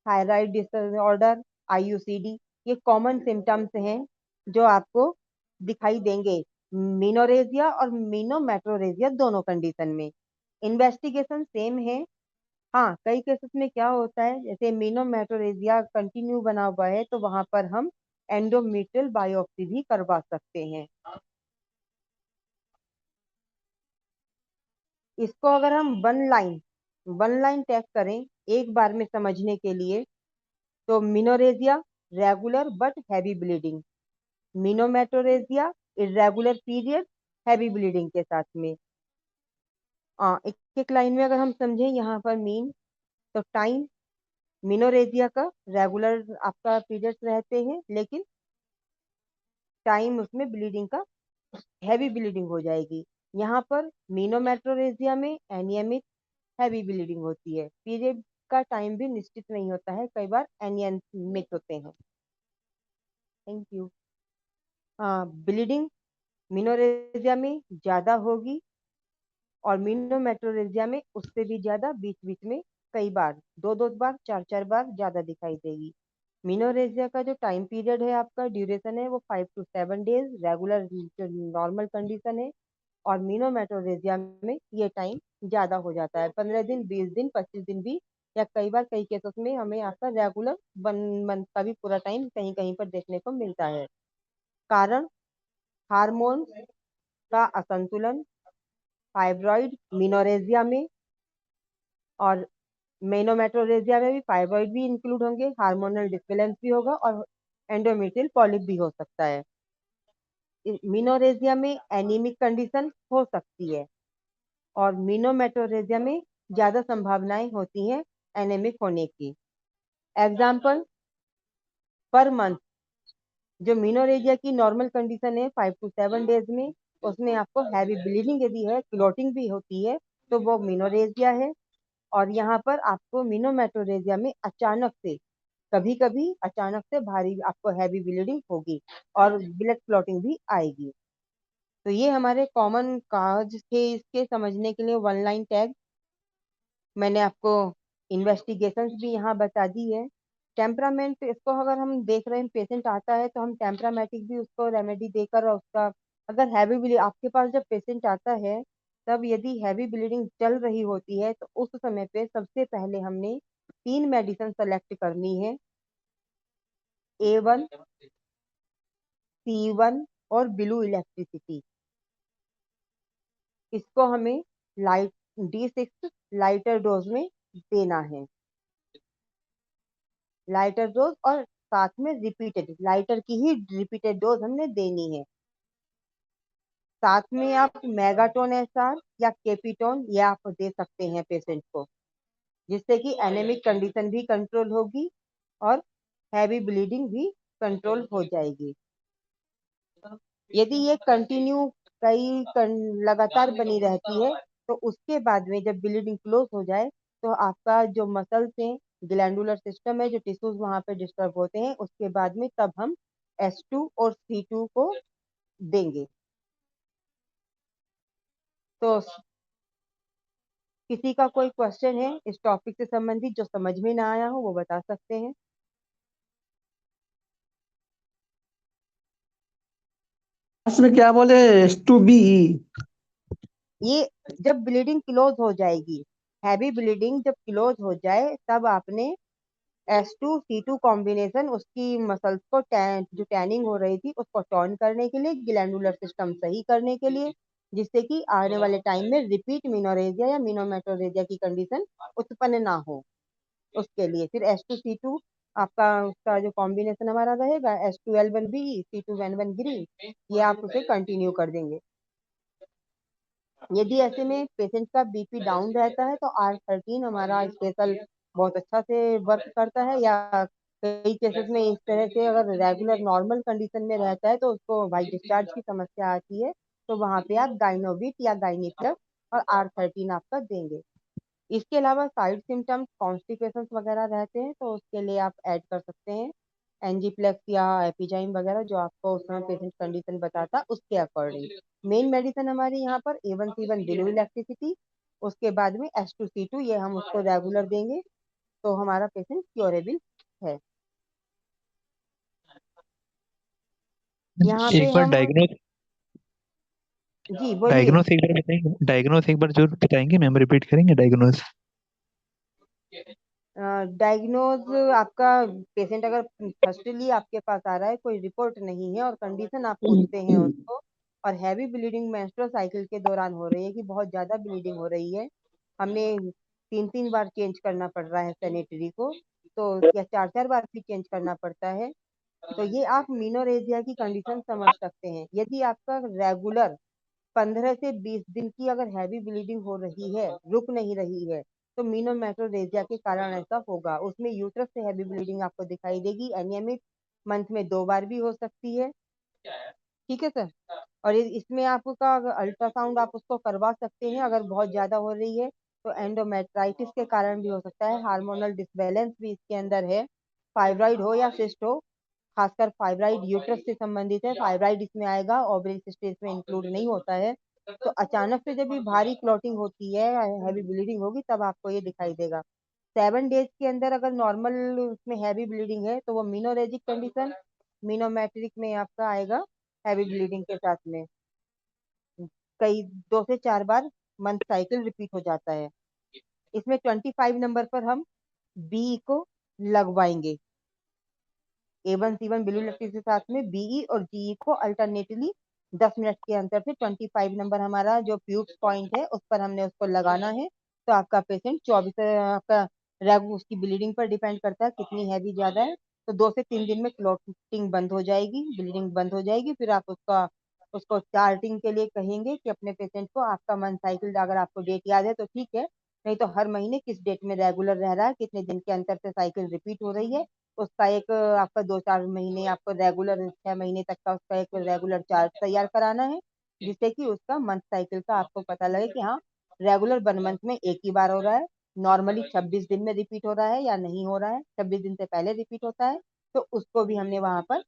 thyroid disorder, IUCD, ये कॉमन सिम्टम्स हैं जो आपको दिखाई देंगे मिनोरेजिया और मीनोमेट्रोरेजिया दोनों कंडीशन में। इन्वेस्टिगेशन सेम है। हाँ, कई केसेस में क्या होता है, जैसे मीनोमेट्रोरेजिया कंटिन्यू बना हुआ है तो वहां पर हम एंडोमेट्रियल बायोप्सी भी करवा सकते हैं। इसको अगर हम वन लाइन टैग करें एक बार में समझने के लिए, तो menorrhagia regular but heavy bleeding, menometrorrhagia irregular period heavy bleeding के साथ में। एक एक लाइन में अगर हम समझें यहाँ पर मीन, तो टाइम मिनोरेजिया का रेगुलर आपका पीरियड्स रहते हैं, लेकिन टाइम उसमें ब्लीडिंग का हैवी ब्लीडिंग हो जाएगी। यहाँ पर मीनोमेट्रोरेजिया में अनियमित हैवी ब्लीडिंग होती है, पीरियड का टाइम भी निश्चित नहीं होता है, कई बार अनियमित होते हैं। Thank you. हाँ, ब्लीडिंग मिनोरेजिया में ज्यादा होगी और मीनोमेट्रोरेजिया में उससे भी ज्यादा, बीच बीच में कई बार 2-2 बार, 4-4 बार ज्यादा दिखाई देगी। मिनोरेजिया का जो टाइम पीरियड है, आपका ड्यूरेशन है, वो 5 to 7 days regular normal condition है, और मीनोमेट्रोरेजिया में ये टाइम ज्यादा हो जाता है, 15 दिन, 20 दिन, 25 दिन भी, या कई बार कई केसेस में हमें आपका रेगुलर 1 मंथ का भी पूरा टाइम कहीं कहीं पर देखने को मिलता है। कारण हार्मोन का असंतुलन, फाइब्रॉइड मिनोरेजिया में, और मेनोमेट्रोरेजिया में भी फाइब्रॉइड भी इंक्लूड होंगे, हार्मोनल डिसबैलेंस भी होगा और एंडोमेट्रियल पॉलिप भी हो सकता है। मिनोरेजिया में एनीमिक कंडीशन हो सकती है और मीनोमेट्रोरेजिया में ज्यादा संभावनाएं होती हैं एनीमिक होने की। एग्जाम्पल, पर मंथ जो मिनोरेजिया की नॉर्मल कंडीशन है 5 to 7 डेज में, उसमें आपको हैवी ब्लीडिंग यदि है, क्लॉटिंग भी होती है, तो वो मिनोरेजिया है। और यहाँ पर आपको मिनोमेट्रोरेजिया में अचानक से, कभी कभी अचानक से भारी आपको हैवी ब्लीडिंग होगी और ब्लड क्लॉटिंग भी आएगी। तो ये हमारे कॉमन काज थे, इसके समझने के लिए 1 लाइन टैग मैंने आपको इन्वेस्टिगेशंस भी यहाँ बता दी है। टेम्परामेंट, इसको अगर हम देख रहे हैं पेशेंट आता है तो हम टेम्परामेटिक भी उसको रेमेडी देकर, और उसका अगर हैवी ब्लीडिंग आपके पास जब पेशेंट आता है, तब यदि हैवी ब्लीडिंग चल रही होती है तो उस समय पे सबसे पहले हमने 3 मेडिसिन सेलेक्ट करनी है। A1 C1 और ब्लू इलेक्ट्रिसिटी, इसको हमें लाइट D6 लाइटर डोज में देना है, लाइटर डोज, और साथ में रिपीटेड लाइटर की ही रिपीटेड डोज हमने देनी है। साथ में आप मेगाटोन एसआर या केपीटोन ये आप दे सकते हैं पेशेंट को, जिससे कि एनेमिक कंडीशन भी कंट्रोल होगी और हैवी ब्लीडिंग भी कंट्रोल हो जाएगी। यदि ये कंटिन्यू लगातार बनी रहती है तो उसके बाद में जब ब्लीडिंग क्लोज हो जाए तो आपका जो मसल्स हैं, ग्लैंडुलर सिस्टम है, जो टिश्यूज वहां पे डिस्टर्ब होते हैं, उसके बाद में तब हम S2 और C2 को देंगे। तो किसी का कोई क्वेश्चन है इस टॉपिक से संबंधित जो समझ में ना आया हो वो बता सकते हैं। में क्या बोले? S2BE। ये जब ब्लीडिंग क्लोज हो जाएगी, हैवी ब्लीडिंग जब क्लोज हो जाए तब आपने S2C2 कॉम्बिनेशन उसकी मसल्स को जो टैनिंग हो रही थी उसको टर्न करने के लिए, ग्लैंडुलर सिस्टम सही करने के लिए, जिससे कि आने वाले टाइम में रिपीट मीनोरेजिया या मीनोमेट्रोरेजिया की कंडीशन उत्पन्न ना हो, उसके लिए फिर S2C2 आपका उसका जो कॉम्बिनेशन हमारा रहेगा S2L1B C2N1 ग्रीन, ये आप उसे कंटिन्यू कर देंगे। यदि ऐसे में पेशेंट का बीपी डाउन रहता है तो R13 हमारा स्पेशल बहुत अच्छा से वर्क करता है, या कई केसेस में इस तरह से अगर रेगुलर नॉर्मल कंडीशन में रहता है तो उसको वाइट डिस्चार्ज की समस्या आती है, तो वहां पे आप गाइनोविट या गाइनिप्लस और R13 आपका देंगे। इसके अलावा साइड सिम्टम्स कॉन्स्टिपेशन वगैरह रहते हैं तो उसके लिए आप ऐड कर सकते हैं एनजीप्लेक्स या एपिजाइम वगैरह, जो आपको उस समय पेशेंट कंडीशन बताता उसके अकॉर्डिंग। मेन मेडिसिन हमारी यहाँ पर A1C1 ब्लू इलेक्ट्रिसिटी, उसके बाद में S2C2 ये हम उसको रेगुलर देंगे तो हमारा पेशेंट क्योरेबल है। यहाँ पे एक बार हम जी बोलिए। डायग्नोस एक बार बताएंगे, डायग्नोस एक बार जरूर बताएंगे मैम, रिपीट करेंगे डायग्नोस। डायग्नोज आपका पेशेंट अगर फर्स्टली आपके पास आ रहा है, कोई रिपोर्ट नहीं है और कंडीशन आप पूछते हैं उसको, और हैवी ब्लीडिंग मेंस्ट्रुअल साइकिल के दौरान हो रही है कि बहुत ज्यादा ब्लीडिंग हो रही है, हमने 3-3 बार चेंज करना पड़ रहा है सैनिटरी को, तो या 4-4 बार भी चेंज करना पड़ता है, तो ये आप मीनोरेजिया की कंडीशन समझ सकते हैं। यदि आपका रेगुलर 15 से 20 दिन की अगर हैवी ब्लीडिंग हो रही है, रुक नहीं रही है, तो मीनोमेट्रोरेजिया के कारण ऐसा होगा। उसमें यूट्रस से हैवी ब्लीडिंग आपको दिखाई देगी, एनियमिक मंथ में 2 बार भी हो सकती है। ठीक है सर। और इसमें आपका अल्ट्रासाउंड आप उसको करवा सकते हैं, अगर बहुत ज्यादा हो रही है तो एंडोमेट्राइटिस के कारण भी हो सकता है, हार्मोनल डिसबैलेंस भी इसके अंदर है, फाइब्राइड हो या सिस्ट हो, खासकर फाइब्राइड यूट्रस से संबंधित है, फाइब्राइड इसमें आएगा, ओवरी सिस्ट में इंक्लूड नहीं होता है। तो अचानक से जब भी भारी क्लॉटिंग होती है, हैवी ब्लीडिंग होगी, तब आपको ये दिखाई देगा। 7 डेज के अंदर अगर नॉर्मल उसमें हैवी ब्लीडिंग है तो वो मीनोरेजिक कंडीशन, मीनोमेट्रिक में आपका आएगा हैवी ब्लीडिंग के साथ में कई 2 से 4 बार मंथ साइकिल रिपीट हो जाता है। इसमें 25 नंबर पर हम बी को लगवाएंगे, A1C1 ब्लू इलेक्ट्रिक के साथ में बीई और जीई को अल्टरनेटली 10 मिनट के अंतर से 25 नंबर हमारा जो प्यूक्स पॉइंट है उस पर हमने उसको लगाना है। तो आपका पेशेंट 24 आपका उसकी ब्लीडिंग पर डिपेंड करता है कितनी हैवी ज्यादा है, तो 2 से 3 दिन में क्लॉटिंग बंद हो जाएगी, ब्लीडिंग बंद हो जाएगी। फिर आप उसको चार्टिंग के लिए कहेंगे कि अपने पेशेंट को आपका मंथ साइकिल अगर आपको डेट याद है तो ठीक है, नहीं तो हर महीने किस डेट में रेगुलर रह रहा है, कितने दिन के अंतर से साइकिल रिपीट हो रही है, उसका एक आपका 2-4 महीने आपको रेगुलर 6 महीने तक का उसका एक रेगुलर चार्ट तैयार कराना है, जिससे कि उसका मंथ साइकिल का आपको पता लगे कि हाँ रेगुलर 1 मंथ में एक ही बार हो रहा है, नॉर्मली 26 दिन में रिपीट हो रहा है या नहीं हो रहा है, 26 दिन से पहले रिपीट होता है, तो उसको भी हमने वहां पर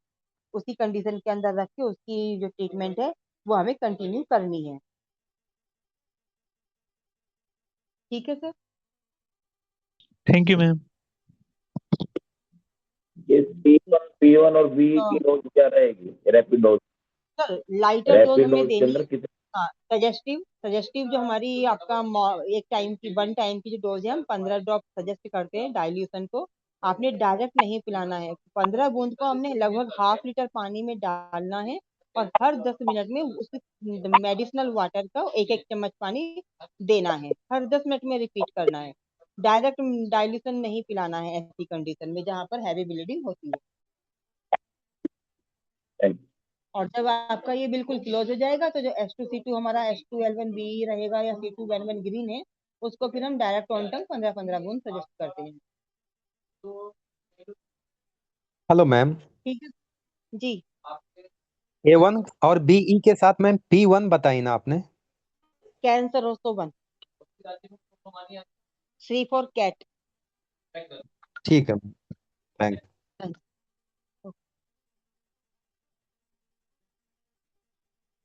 उसी कंडीशन के अंदर रख के उसकी जो ट्रीटमेंट है वो हमें कंटिन्यू करनी है। ठीक है सर। Thank you ma'am. ये P1 और B की तो डोज क्या रहेगी, rapid dose? Sir lighter dose rapid हमें डोज के देनी अंदर है। कितने? हाँ सजेस्टिव जो हमारी आपका एक टाइम की 1 टाइम की जो डोज है हम 15 ड्रॉप सजेस्ट करते हैं डाइल्यूशन को, आपने डायरेक्ट नहीं पिलाना है। 15 बूंद को हमने लगभग ½ लीटर पानी में डालना है और हर 10 मिनट में उस मेडिसिनल वाटर का 1-1 चम्मच पानी देना है। हर 10 मिनट में रिपीट करना है। डायरेक्ट डाइल्यूशन नहीं पिलाना है ऐसी कंडीशन में जहाँ पर हैवी ब्लीडिंग होती है। Thank you. और जब आपका ये बिल्कुल क्लोज हो जाएगा तो जो H2C2 हमारा H2L1B रहेगा या C2N1 ग्रीन है, उसको फिर हम डायरेक्ट ऑन टंग 15-15 बूंद सजेस्ट करते हैं। हेलो मैम, ठीक है जी। A1 और BE के साथ मैम P1 बताई ना आपने? कैंसर हो 1, C फॉर कैट। ठीक है थैंक।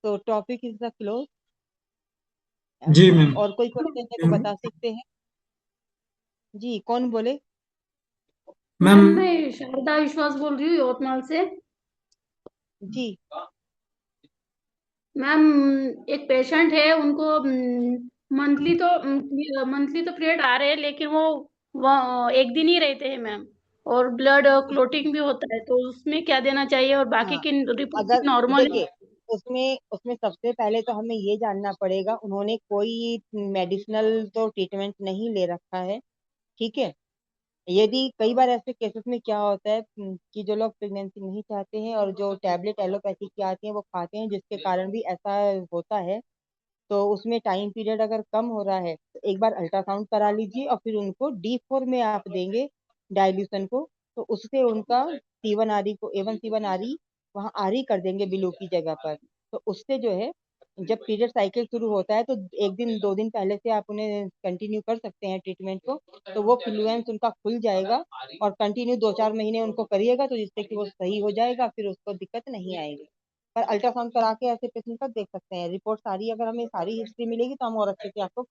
तो टॉपिक इज द क्लोज। जी मैम। और कोई क्वेश्चन है तो बता सकते हैं जी। कौन बोले? मैम मैम मैं शारदा विश्वास बोल रही हूँ यवतमाल से। जी मैम एक पेशेंट है, उनको मंथली तो पीरियड आ रहे हैं, लेकिन वो एक दिन ही रहते हैं मैम, और ब्लड क्लोटिंग भी होता है, तो उसमें क्या देना चाहिए और बाकी हाँ, की रिपोर्ट अगर नॉर्मल है? देखिए उसमें सबसे पहले तो हमें ये जानना पड़ेगा उन्होंने कोई मेडिसिनल तो ट्रीटमेंट नहीं ले रखा है। ठीक है। यदि कई बार ऐसे केसेस में क्या होता है कि जो लोग प्रेगनेंसी नहीं चाहते हैं और जो टैबलेट एलोपैथी की आती हैं वो खाते हैं, जिसके कारण भी ऐसा होता है, तो उसमें टाइम पीरियड अगर कम हो रहा है तो एक बार अल्ट्रासाउंड करा लीजिए और फिर उनको D4 में आप देंगे डाइल्यूशन को, तो उससे उनका C1RE को A1C1RE वहाँ RE कर देंगे बिलो की जगह पर। तो उससे जो है जब पीरियड साइकिल शुरू होता है तो 1-2 दिन पहले से आप उन्हें कंटिन्यू कर सकते हैं ट्रीटमेंट को, तो वो फ्लुएंस उनका खुल जाएगा और कंटिन्यू 2-4 महीने उनको करिएगा तो जिससे कि वो सही हो जाएगा, फिर उसको दिक्कत नहीं आएगी। पर अल्ट्रासाउंड करा के ऐसे पेशेंट का देख सकते हैं। रिपोर्ट सारी अगर हमें सारी हिस्ट्री मिलेगी तो हम और अच्छे से आपको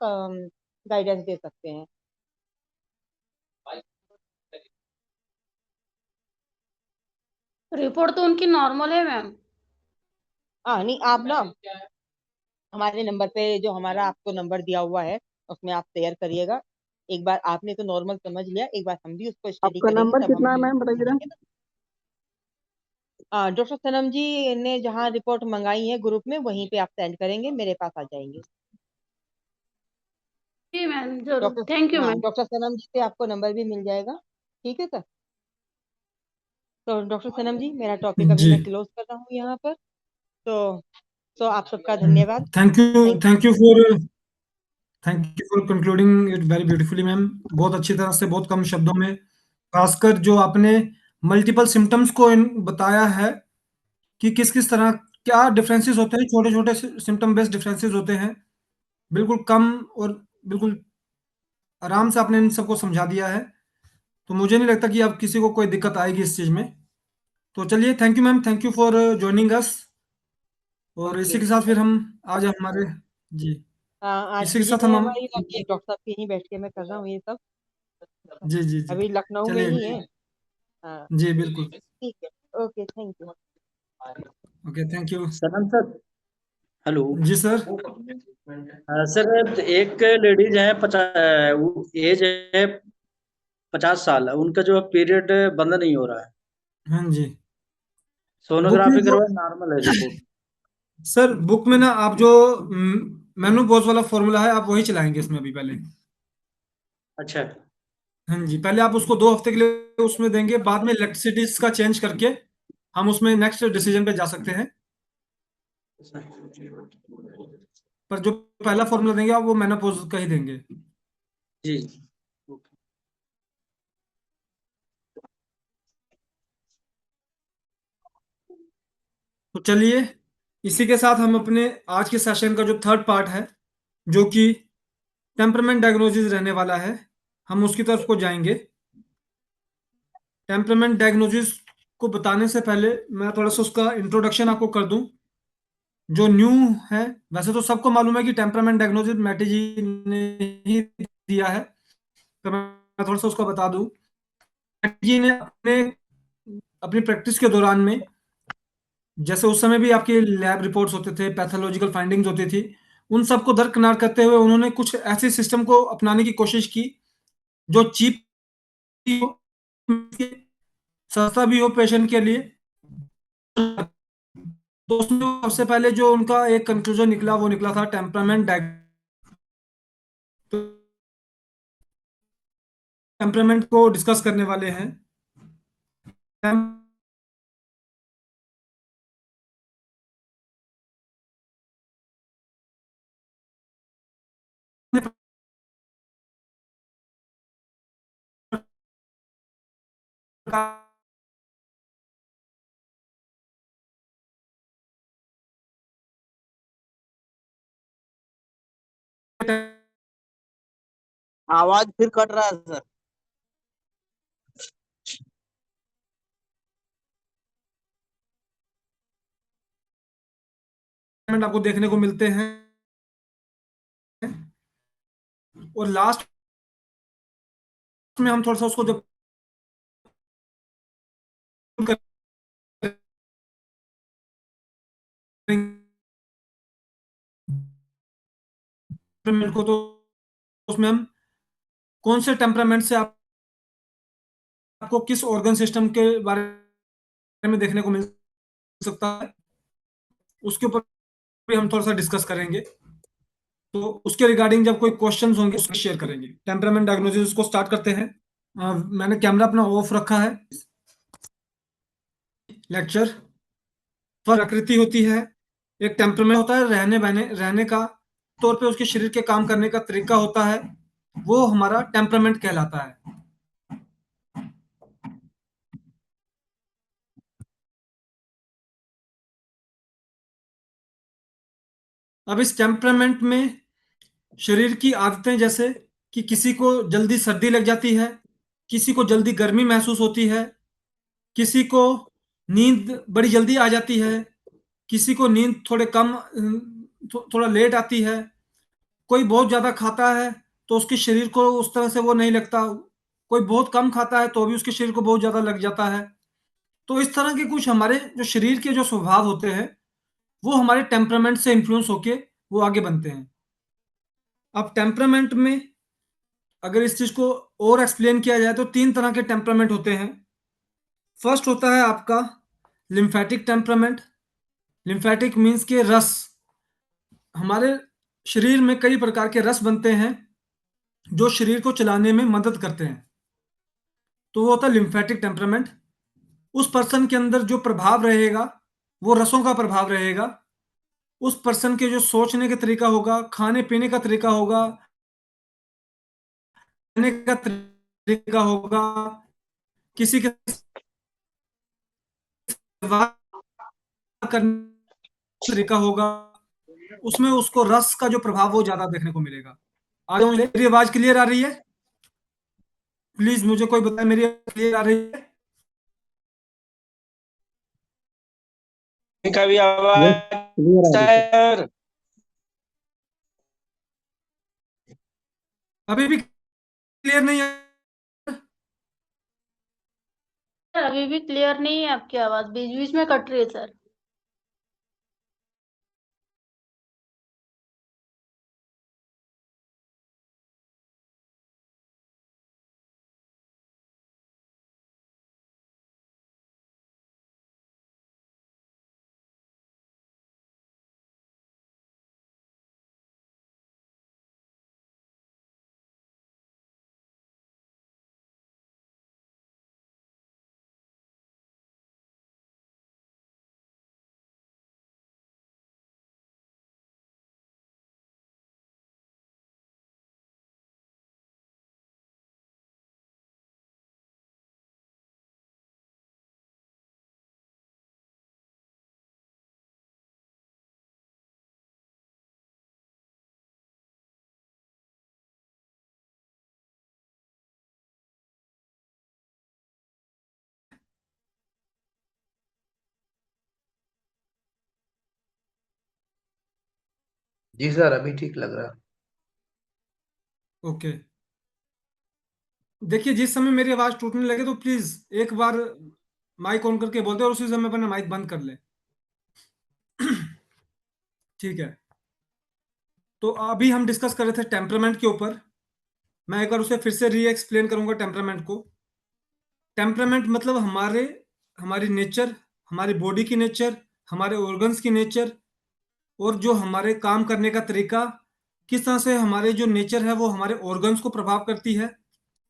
गाइडेंस दे सकते हैं। रिपोर्ट तो उनकी नॉर्मल है मैम। हाँ नहीं, आप ना हमारे नंबर पे जो हमारा आपको नंबर दिया हुआ है उसमें आप शेयर करिएगा। एक बार आपने तो नॉर्मल समझ लिया, एक बार हम भी उसको स्टडी आपका करेंगे नंबर तब कितना है हम मैम बताइए जरा? डॉक्टर सनम जी ने जहाँ रिपोर्ट मंगाई है ग्रुप में वहीं पे आप सेंड करेंगे, मेरे पास आ जाएंगे। जी मैम जरूर, थैंक यू मैम। डॉक्टर सनम जी से आपको नंबर भी मिल जाएगा। ठीक है सर। तो डॉक्टर सनम जी मेरा टॉपिक अभी जी। मैं क्लोज कर रहा हूँ यहाँ पर। तो आप सबका धन्यवाद। Thank you Thank you. Thank you for concluding it very beautifully ma'am. बहुत अच्छी तरह से, बहुत कम शब्दों में, खासकर जो आपने मल्टीपल सिम्टम्स को बताया है कि किस किस तरह क्या डिफरेंसेस होते हैं, छोटे छोटे सिम्टम बेस्ड डिफरेंसेस होते हैं, बिल्कुल कम और बिल्कुल आराम से आपने इन सबको समझा दिया है। तो मुझे नहीं लगता कि अब किसी को कोई दिक्कत आएगी इस चीज़ में। तो चलिए, thank you ma'am, thank you for joining us. और इसी Okay. के साथ फिर हम आज हमारे जी आज इसी के विजिट साथ है हम हमारी, बाकी डॉक्टर साहब के यहीं बैठ के मैं कर रहा हूँ ये सब। जी जी जी अभी लखनऊ में चलिए ही है। हाँ जी बिल्कुल। ठीक है। Okay thank you. Okay thank you. Sanam sir, hello. जी सर। सर एक लेडीज है, एज है 50 साल, उनका जो पीरियड बंद नहीं हो रहा है। हाँ जी। बुक में सोनोग्राफी जो करवाए, नॉर्मल है रिपोर्ट। सर बुक में ना आप जो मेनोपॉज वाला फॉर्मूला है आप वही चलाएंगे इसमें अभी पहले। अच्छा। हाँ जी, पहले आप उसको 2 हफ्ते के लिए उसमें देंगे, बाद में इलेक्ट्रिसिटीज का चेंज करके हम उसमें नेक्स्ट डिसीजन पे जा सकते हैं। पर जो पहला फॉर्मूला देंगे आप वो मेनोपॉज का ही देंगे। जी। तो चलिए, इसी के साथ हम अपने आज के सेशन का जो थर्ड पार्ट है, जो कि टेम्परमेंट डायग्नोसिस रहने वाला है, हम उसकी तरफ को जाएंगे। टेम्परमेंट डायग्नोसिस को बताने से पहले मैं थोड़ा सा उसका इंट्रोडक्शन आपको कर दूं, जो न्यू है। वैसे तो सबको मालूम है कि टेम्परमेंट डायग्नोसिस मैटी जी ने ही दिया है, तो मैं थोड़ा सा उसको बता दूं। मैटी जी ने अपनी प्रैक्टिस के दौरान में, जैसे उस समय भी आपके लैब रिपोर्ट्स होते थे, पैथोलॉजिकल फाइंडिंग्स होती थी, उन सबको दरकिनार करते हुए उन्होंने कुछ ऐसे सिस्टम को अपनाने की कोशिश की जो चीप सस्ता भी हो पेशेंट के लिए। तो उसमें सबसे पहले जो उनका एक कंक्लूजन निकला वो निकला था टेम्परामेंट टेम्परामेंट को डिस्कस करने वाले हैं। आवाज फिर कट रहा है सर। आपको देखने को मिलते हैं और लास्ट में हम थोड़ा सा उसको जब टेम्परामेंट को, तो उसमें हम कौन से टेम्परामेंट से आपको किस ऑर्गन सिस्टम के बारे में देखने को मिल सकता है उसके ऊपर भी हम थोड़ा सा डिस्कस करेंगे। तो उसके रिगार्डिंग जब कोई क्वेश्चंस होंगे उसको शेयर करेंगे। टेम्परामेंट डायग्नोसिस को स्टार्ट करते हैं। मैंने कैमरा अपना ऑफ रखा है। लेक्चर प्रकृति होती है, एक टेम्परामेंट होता है रहने का तौर पे उसके शरीर के काम करने का तरीका होता है, वो हमारा टेम्परामेंट कहलाता है। अब इस टेम्परामेंट में शरीर की आदतें, जैसे कि किसी को जल्दी सर्दी लग जाती है, किसी को जल्दी गर्मी महसूस होती है, किसी को नींद बड़ी जल्दी आ जाती है, किसी को नींद थोड़े कम थोड़ा लेट आती है, कोई बहुत ज्यादा खाता है तो उसके शरीर को उस तरह से वो नहीं लगता, कोई बहुत कम खाता है तो भी उसके शरीर को बहुत ज्यादा लग जाता है। तो इस तरह के कुछ हमारे जो शरीर के जो स्वभाव होते हैं वो हमारे टेम्परामेंट से इन्फ्लुएंस होके वो आगे बनते हैं। अब टेम्परामेंट में अगर इस चीज को और एक्सप्लेन किया जाए तो 3 तरह के टेम्परामेंट होते हैं। फर्स्ट होता है आपका लिम्फेटिक टेम्परामेंट। लिम्फेटिक मीन्स के रस, हमारे शरीर में कई प्रकार के रस बनते हैं जो शरीर को चलाने में मदद करते हैं, तो वो होता है लिम्फेटिक टेम्परामेंट। उस पर्सन के अंदर जो प्रभाव रहेगा वो रसों का प्रभाव रहेगा। उस पर्सन के जो सोचने का तरीका होगा, खाने पीने का तरीका होगा, रहने का तरीका होगा, किसी के व्यवहार करने का तरीका होगा, उसमें उसको रस का जो प्रभाव वो ज्यादा देखने को मिलेगा। आगे मेरी आवाज क्लियर आ रही है? प्लीज मुझे कोई बताए मेरी आवाज क्लियर आ रही है? का भी आवाज क्लियर आ रही है। सर। अभी भी क्लियर नहीं है? अभी भी क्लियर नहीं है आपकी आवाज, बीच बीच में कट रही है सर। जी सर, अभी ठीक लग रहा है। ओके, देखिए जिस समय मेरी आवाज टूटने लगे तो प्लीज एक बार माइक ऑन करके बोलते और उसी समय अपना माइक बंद कर ले। ठीक है, तो अभी हम डिस्कस कर रहे थे टेम्परामेंट के ऊपर। मैं एक बार उसे फिर से री एक्सप्लेन करूंगा टेम्परामेंट को। टेम्परामेंट मतलब हमारी नेचर, हमारी बॉडी की नेचर, हमारे ऑर्गन्स की नेचर, और जो हमारे काम करने का तरीका, किस तरह से हमारे जो नेचर है वो हमारे ऑर्गन्स को प्रभाव करती है,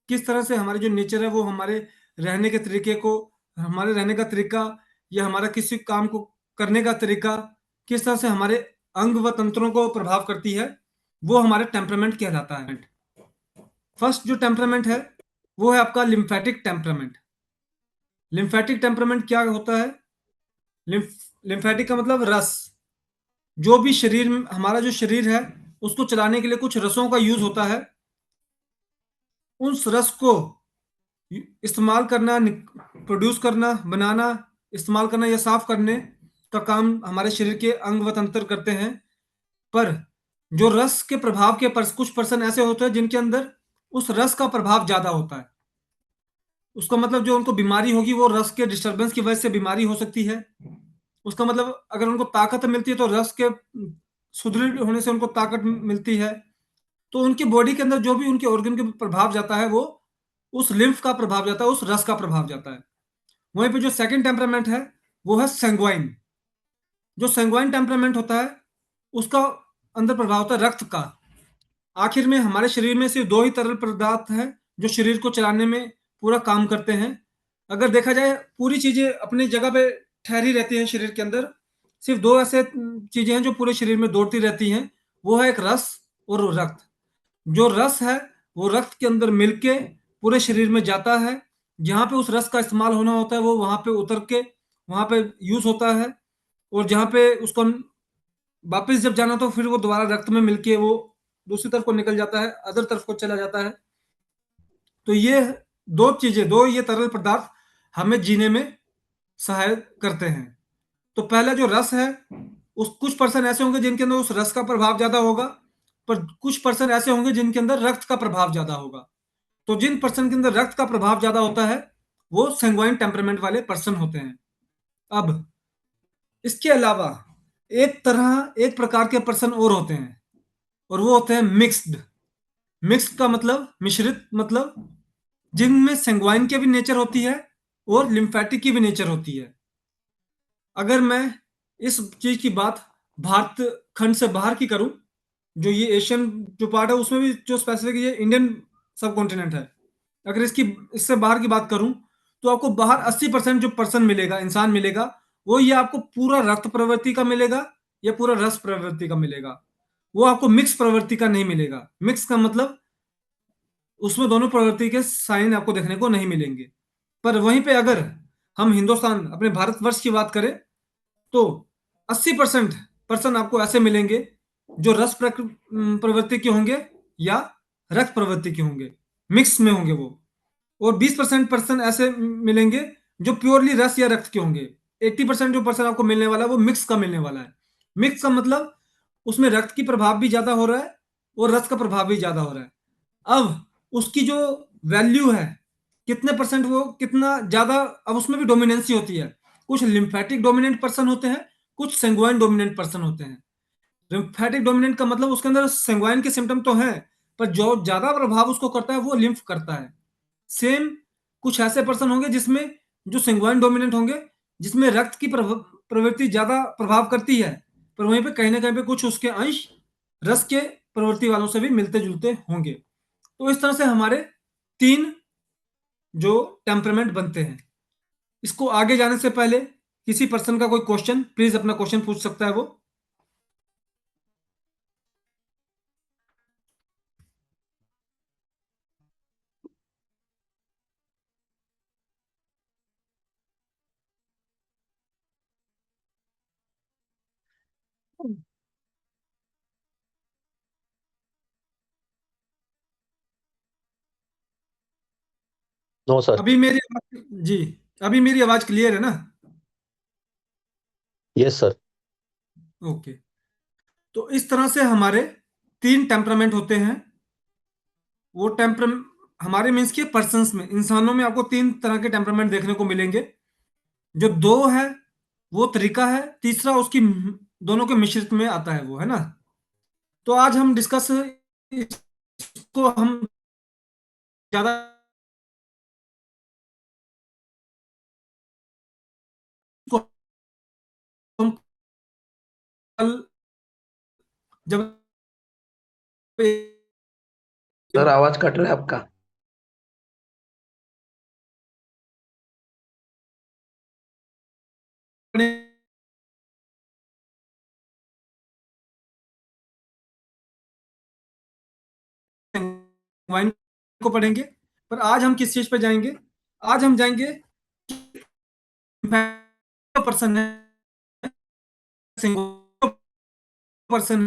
किस तरह से हमारे जो नेचर है वो हमारे रहने के तरीके को, हमारे रहने का तरीका या हमारा किसी काम को करने का तरीका, किस तरह से हमारे अंग व तंत्रों को प्रभाव करती है, वो हमारे टेम्परामेंट कहलाता है। फर्स्ट जो टेम्परामेंट है वो है आपका लिम्फेटिक टेम्परामेंट। लिम्फेटिक टेम्परामेंट क्या होता है? लिम्फेटिक का मतलब रस। जो भी शरीर में हमारा जो शरीर है उसको चलाने के लिए कुछ रसों का यूज होता है। उस रस को इस्तेमाल करना, प्रोड्यूस करना, बनाना, इस्तेमाल करना या साफ करने का काम हमारे शरीर के अंग व तंत्र करते हैं। पर जो रस के प्रभाव के कुछ पर्सन ऐसे होते हैं जिनके अंदर उस रस का प्रभाव ज्यादा होता है। उसका मतलब जो उनको बीमारी होगी वो रस के डिस्टरबेंस की वजह से बीमारी हो सकती है। उसका मतलब अगर उनको ताकत मिलती है तो रस के सुदृढ़ होने से उनको ताकत मिलती है। तो उनकी बॉडी के अंदर जो भी उनके ऑर्गन के प्रभाव जाता है वो उस लिम्फ का प्रभाव जाता है, उस रस का प्रभाव जाता है। वहीं पे जो सेकंड टेम्परामेंट है वो है सेंग्वाइन। जो सेंग्वाइन टेम्परामेंट होता है उसका अंदर प्रभाव होता है रक्त का। आखिर में हमारे शरीर में सिर्फ दो ही तरल पदार्थ हैं जो शरीर को चलाने में पूरा काम करते हैं। अगर देखा जाए पूरी चीजें अपनी जगह पे ठहरी रहती हैं शरीर के अंदर, सिर्फ दो ऐसे चीजें हैं जो पूरे शरीर में दौड़ती रहती हैं, वो है एक रस और वो रक्त। जो रस है वो रक्त के अंदर मिलके पूरे शरीर में जाता है। जहाँ पे उस रस का इस्तेमाल होना होता है वो वहां पे उतर के वहां पे यूज होता है, और जहाँ पे उसको वापस जब जाना तो फिर वो दोबारा रक्त में मिलके वो दूसरी तरफ को निकल जाता है, अदर तरफ को चला जाता है। तो ये दो चीजें, दो ये तरल पदार्थ हमें जीने में सहायक करते हैं। तो पहला जो रस है, उस कुछ पर्सन ऐसे होंगे जिनके अंदर उस रस का प्रभाव ज्यादा होगा, पर कुछ पर्सन ऐसे होंगे जिनके अंदर रक्त का प्रभाव ज्यादा होगा। तो जिन पर्सन के अंदर रक्त का प्रभाव ज्यादा होता है वो सेंग्वाइन टेम्परामेंट वाले पर्सन होते हैं। अब इसके अलावा एक प्रकार के पर्सन और होते हैं, और वो होते हैं मिक्स्ड। मिक्स्ड का मतलब मिश्रित, मतलब जिनमें सेंग्वाइन की भी नेचर होती है और लिम्फेटिक की भी नेचर होती है। अगर मैं इस चीज की बात भारत खंड से बाहर की करूं, जो ये एशियन जो पार्ट है उसमें भी जो स्पेसिफिक ये इंडियन सब कॉन्टिनेंट है, अगर इससे बाहर की बात करूं तो आपको बाहर 80% जो पर्सन मिलेगा, इंसान मिलेगा, वो ये आपको पूरा रक्त प्रवृत्ति का मिलेगा या पूरा रस प्रवृत्ति का मिलेगा। वो आपको मिक्स प्रवृत्ति का नहीं मिलेगा। मिक्स का मतलब उसमें दोनों प्रवृत्ति के साइन आपको देखने को नहीं मिलेंगे। पर वहीं पे अगर हम हिंदुस्तान अपने भारतवर्ष की बात करें तो 80% पर्सन आपको ऐसे मिलेंगे जो रस प्रवृत्ति के होंगे या रक्त प्रवृत्ति के होंगे, मिक्स में होंगे वो। और 20% पर्सन ऐसे मिलेंगे जो प्योरली रस या रक्त के होंगे। 80% जो पर्सन आपको मिलने वाला है वो मिक्स का मिलने वाला है। मिक्स का मतलब उसमें रक्त की प्रभाव भी ज्यादा हो रहा है और रस का प्रभाव भी ज्यादा हो रहा है। अब उसकी जो वैल्यू है, कितने परसेंट वो कितना ज्यादा, अब उसमें भी डोमिनेंसी होती है। कुछ लिम्फेटिक डोमिनेंट पर्सन होते हैं, कुछ सेंग्वाइन डोमिनेंट पर्सन होते हैं। लिम्फेटिक डोमिनेंट का मतलब उसके अंदर सेंग्वाइन के सिम्टम तो हैं, पर जो ज्यादा प्रभाव उसको करता है वो लिम्फ करता है। सेम कुछ ऐसे पर्सन होंगे जिसमें जो सेंग्वाइन डोमिनेंट होंगे, जिसमें रक्त की प्रवृत्ति ज्यादा प्रभाव करती है, पर वहीं पे कहीं ना कहीं पे कुछ उसके अंश रस के प्रवृत्ति वालों से भी मिलते जुलते होंगे। तो इस तरह से हमारे 3 जो टेम्परामेंट बनते हैं। इसको आगे जाने से पहले किसी पर्सन का कोई क्वेश्चन, प्लीज अपना क्वेश्चन पूछ सकता है वो। No sir. जी, अभी मेरी आवाज क्लियर है ना? Yes sir. ओके। तो इस तरह से हमारे 3 टेम्परामेंट होते हैं। वो टेम्परामेंट हमारे मीन्स के पर्सन्स में, इंसानों में आपको 3 तरह के टेम्परामेंट देखने को मिलेंगे। जो 2 है वो तरीका है, तीसरा उसकी दोनों के मिश्रित में आता है वो, है ना। तो आज हम डिस्कस इसको हम ज्यादा जब सर आवाज कट रहा है आपका। वाइन को पढ़ेंगे, पर आज हम किस चीज पे जाएंगे? आज हम जाएंगे पर्सन है, पर्सन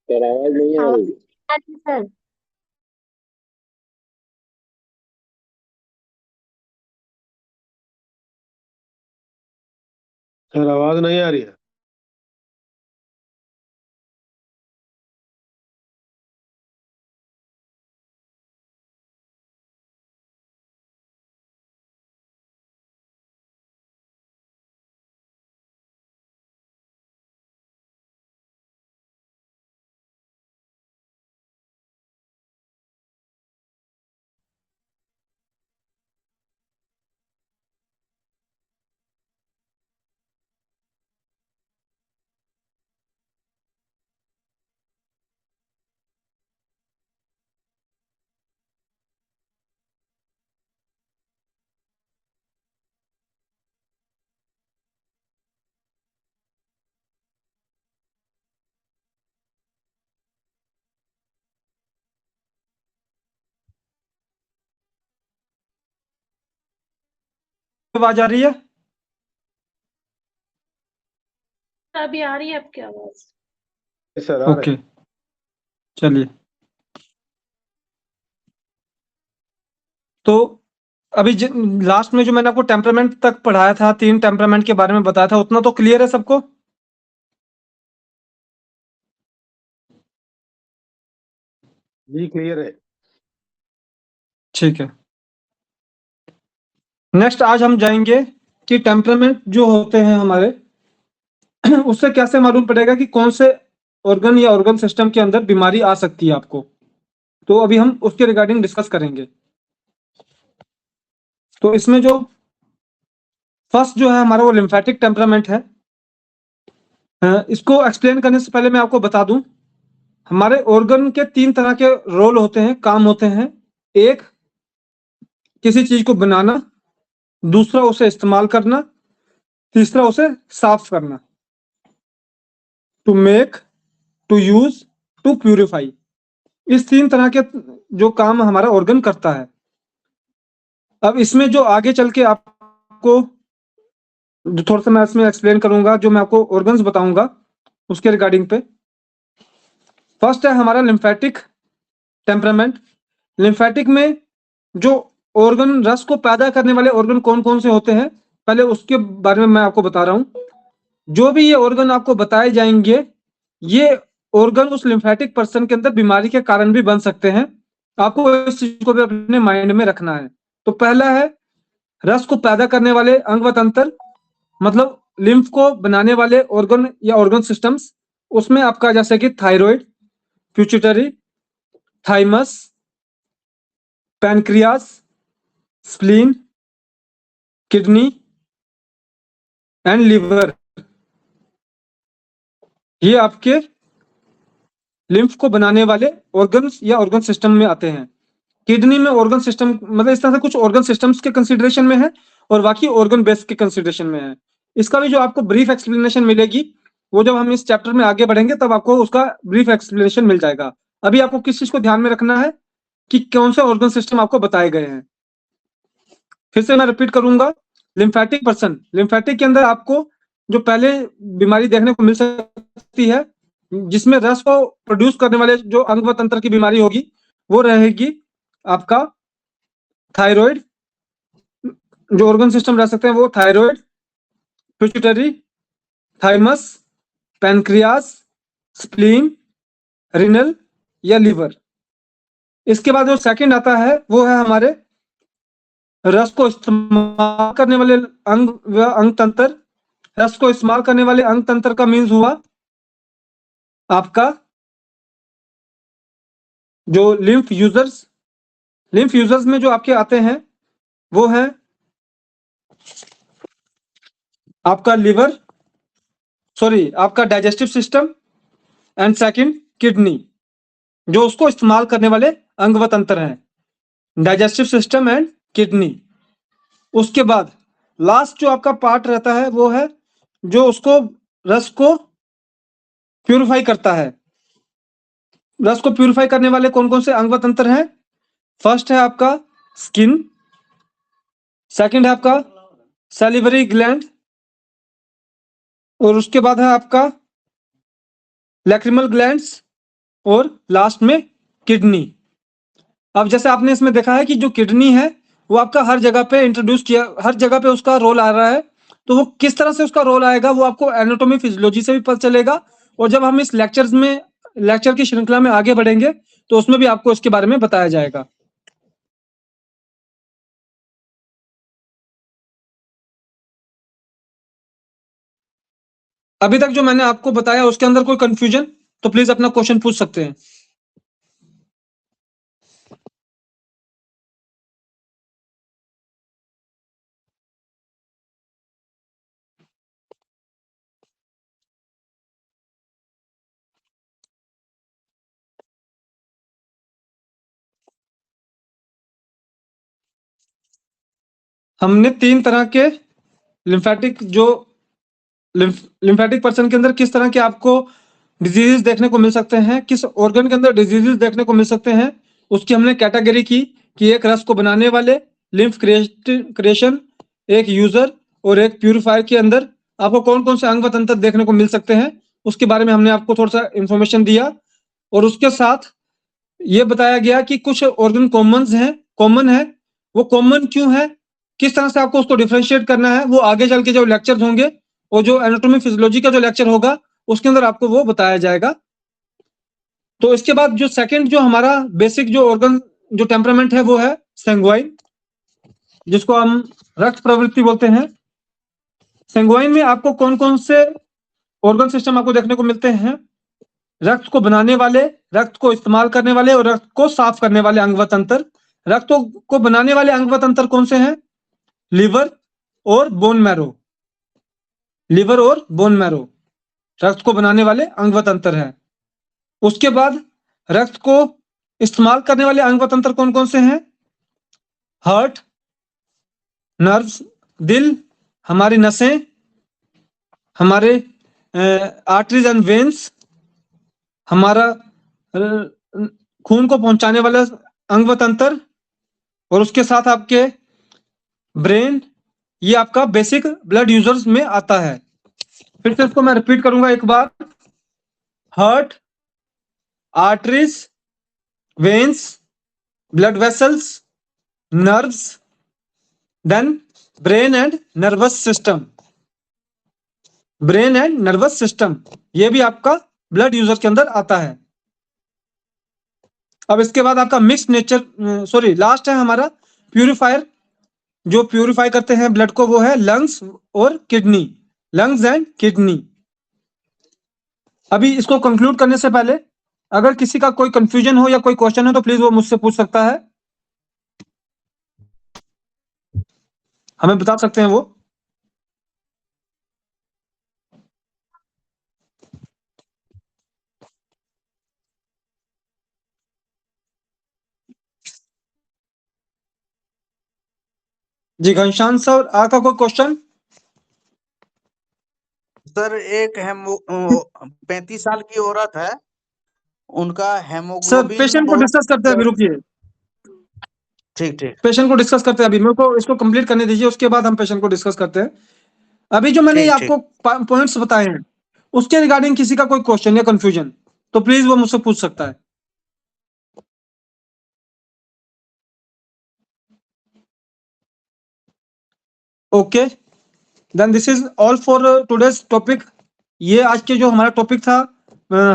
सर आवाज नहीं आ रही। सर सर आवाज नहीं आ रही है। आवाज आ रही है? अभी आ रही है आपकी आवाज। सर आ रहे ओके, चलिए। तो अभी लास्ट में जो मैंने आपको टेम्परामेंट तक पढ़ाया था, 3 टेम्परामेंट के बारे में बताया था, उतना तो क्लियर है सबको? जी क्लियर है। ठीक है। नेक्स्ट आज हम जाएंगे कि टेम्परामेंट जो होते हैं हमारे उससे कैसे मालूम पड़ेगा कि कौन से ऑर्गन या ऑर्गन सिस्टम के अंदर बीमारी आ सकती है आपको। तो अभी हम उसके रिगार्डिंग डिस्कस करेंगे। तो इसमें जो फर्स्ट जो है हमारा वो लिम्फेटिक टेम्परामेंट है। इसको एक्सप्लेन करने से पहले मैं आपको बता दूं, हमारे ऑर्गन के 3 तरह के रोल होते हैं, काम होते हैं। एक, किसी चीज को बनाना, दूसरा उसे इस्तेमाल करना, तीसरा उसे साफ करना। To make, to use, to purify. इस 3 तरह के जो काम हमारा ऑर्गन करता है। अब इसमें जो आगे चल के आपको जो थोड़ा सा मैं इसमें एक्सप्लेन करूंगा, जो मैं आपको ऑर्गन्स बताऊंगा उसके रिगार्डिंग पे। फर्स्ट है हमारा लिम्फेटिक टेम्परामेंट। लिम्फेटिक में जो ऑर्गन, रस को पैदा करने वाले ऑर्गन कौन कौन से होते हैं, पहले उसके बारे में मैं आपको बता रहा हूं। जो भी ये ऑर्गन आपको बताए जाएंगे, ये ऑर्गन उस लिम्फेटिक पर्सन के अंदर बीमारी के कारण भी बन सकते हैं। आपको इस चीज को भी अपने माइंड में रखना है। तो पहला है रस को पैदा करने वाले अंग व तंत्र, मतलब लिम्फ को बनाने वाले ऑर्गन या ऑर्गन सिस्टम्स। उसमें आपका जैसे कि thyroid, pituitary, thymus, pancreas, spleen, kidney and liver, ये आपके लिम्फ को बनाने वाले ऑर्गन्स या ऑर्गन सिस्टम में आते हैं। किडनी में ऑर्गन सिस्टम, मतलब इस तरह से कुछ ऑर्गन सिस्टम्स के कंसीडरेशन में है और बाकी ऑर्गन बेस के कंसीडरेशन में है। इसका भी जो आपको ब्रीफ एक्सप्लेनेशन मिलेगी, वो जब हम इस चैप्टर में आगे बढ़ेंगे तब आपको उसका ब्रीफ एक्सप्लेनेशन मिल जाएगा। अभी आपको किस चीज को ध्यान में रखना है कि कौन से ऑर्गन सिस्टम आपको बताए गए हैं। फिर से मैं रिपीट करूंगा, लिम्फेटिक पर्सन, लिम्फेटिक के अंदर आपको जो पहले बीमारी देखने को मिल सकती है, जिसमें रस को प्रोड्यूस करने वाले जो अंग व तंत्र की बीमारी होगी, वो रहेगी आपका थायराइड। जो ऑर्गन सिस्टम रह सकते हैं वो thyroid, pituitary, thymus, pancreas, spleen, renal या लिवर। इसके बाद जो सेकंड आता है वो है हमारे रस को इस्तेमाल करने वाले अंग व अंग तंत्र। रस को इस्तेमाल करने वाले अंग तंत्र का मीन्स हुआ आपका जो लिम्फ यूजर्स में जो आपके आते हैं वो है आपका लिवर, आपका digestive system and second kidney, जो उसको इस्तेमाल करने वाले अंग व तंत्र हैं, डाइजेस्टिव सिस्टम एंड किडनी। उसके बाद लास्ट जो आपका पार्ट रहता है वो है जो उसको रस को प्यूरिफाई करता है। रस को प्यूरिफाई करने वाले कौन कौन से अंग व तंत्र हैं? फर्स्ट है आपका स्किन, सेकंड है आपका सैलिवरी ग्लैंड, और उसके बाद है आपका लैक्रिमल ग्लैंड्स, और लास्ट में किडनी। अब जैसे आपने इसमें देखा है कि जो किडनी है वो आपका हर जगह पे इंट्रोड्यूस किया, हर जगह पे उसका रोल आ रहा है। तो वो किस तरह से उसका रोल आएगा वो आपको एनाटॉमी फिजियोलॉजी से भी पता चलेगा, और जब हम इस लेक्चर की श्रृंखला में आगे बढ़ेंगे तो उसमें भी आपको इसके बारे में बताया जाएगा। अभी तक जो मैंने आपको बताया उसके अंदर कोई कंफ्यूजन तो प्लीज अपना क्वेश्चन पूछ सकते हैं। हमने 3 तरह के लिम्फेटिक पर्सन के अंदर किस तरह के आपको डिजीजेस देखने को मिल सकते हैं, किस ऑर्गन के अंदर डिजीजेस देखने को मिल सकते हैं, उसकी हमने कैटेगरी की कि एक रस को बनाने वाले, लिम्फ क्रिएशन, एक यूजर और एक प्यूरिफायर के अंदर आपको कौन कौन से अंग व तंत्र देखने को मिल सकते हैं, उसके बारे में हमने आपको थोड़ा सा इंफॉर्मेशन दिया। और उसके साथ ये बताया गया कि कुछ ऑर्गन कॉमन है, वो कॉमन क्यों है, किस तरह से आपको उसको डिफरेंशिएट करना है, वो आगे चल के जो लेक्चर्स होंगे और जो एनाटॉमी फिजियोलॉजी का जो लेक्चर होगा उसके अंदर आपको वो बताया जाएगा। तो इसके बाद जो सेकंड जो हमारा बेसिक जो ऑर्गन जो टेम्परामेंट है वो है सैंग्वाइन, जिसको हम रक्त प्रवृत्ति बोलते हैं। सैंग्वाइन में आपको कौन कौन से ऑर्गन सिस्टम आपको देखने को मिलते हैं? रक्त को बनाने वाले, रक्त को इस्तेमाल करने वाले और रक्त को साफ करने वाले अंग व तंत्र। रक्त को बनाने वाले अंग व तंत्र कौन से हैं? लिवर और बोन मैरो। लिवर और बोन मैरो रक्त को बनाने वाले अंग व तंत्र है। उसके बाद रक्त को इस्तेमाल करने वाले अंग व तंत्र कौन कौन से हैं? हार्ट, नर्व्स, दिल, हमारी नसें, हमारे आर्टरीज एंड वेन्स, हमारा खून को पहुंचाने वाला अंग व तंत्र, और उसके साथ आपके ब्रेन, ये आपका बेसिक ब्लड यूजर्स में आता है। फिर से इसको मैं रिपीट करूंगा एक बार। Heart, arteries, veins, blood vessels, nerves, then brain and nervous system. Brain and nervous system ये भी आपका ब्लड यूजर के अंदर आता है। अब इसके बाद आपका लास्ट है हमारा प्यूरिफायर, जो प्यूरिफाई करते हैं ब्लड को, वो है लंग्स और किडनी, लंग्स एंड किडनी। अभी इसको कंक्लूड करने से पहले अगर किसी का कोई कंफ्यूजन हो या कोई क्वेश्चन हो तो प्लीज वो मुझसे पूछ सकता है, हमें बता सकते हैं वो। जी घनश्याम सर, आपका कोई क्वेश्चन? सर एक 35 साल की औरत है, उनका सर हेमोग्लोबिन पेशेंट को डिस्कस करते हैं, अभी रुकिए। ठीक ठीक पेशेंट को डिस्कस करते हैं, अभी मेरे को इसको कंप्लीट करने दीजिए, उसके बाद हम पेशेंट को डिस्कस करते हैं। अभी जो मैंने ये ठीक आपको पॉइंट्स बताए हैं उसके रिगार्डिंग किसी का कोई क्वेश्चन या कंफ्यूजन तो प्लीज वो मुझसे पूछ सकता है। Okay, then this is all for today's topic. ये आज के जो हमारा टॉपिक था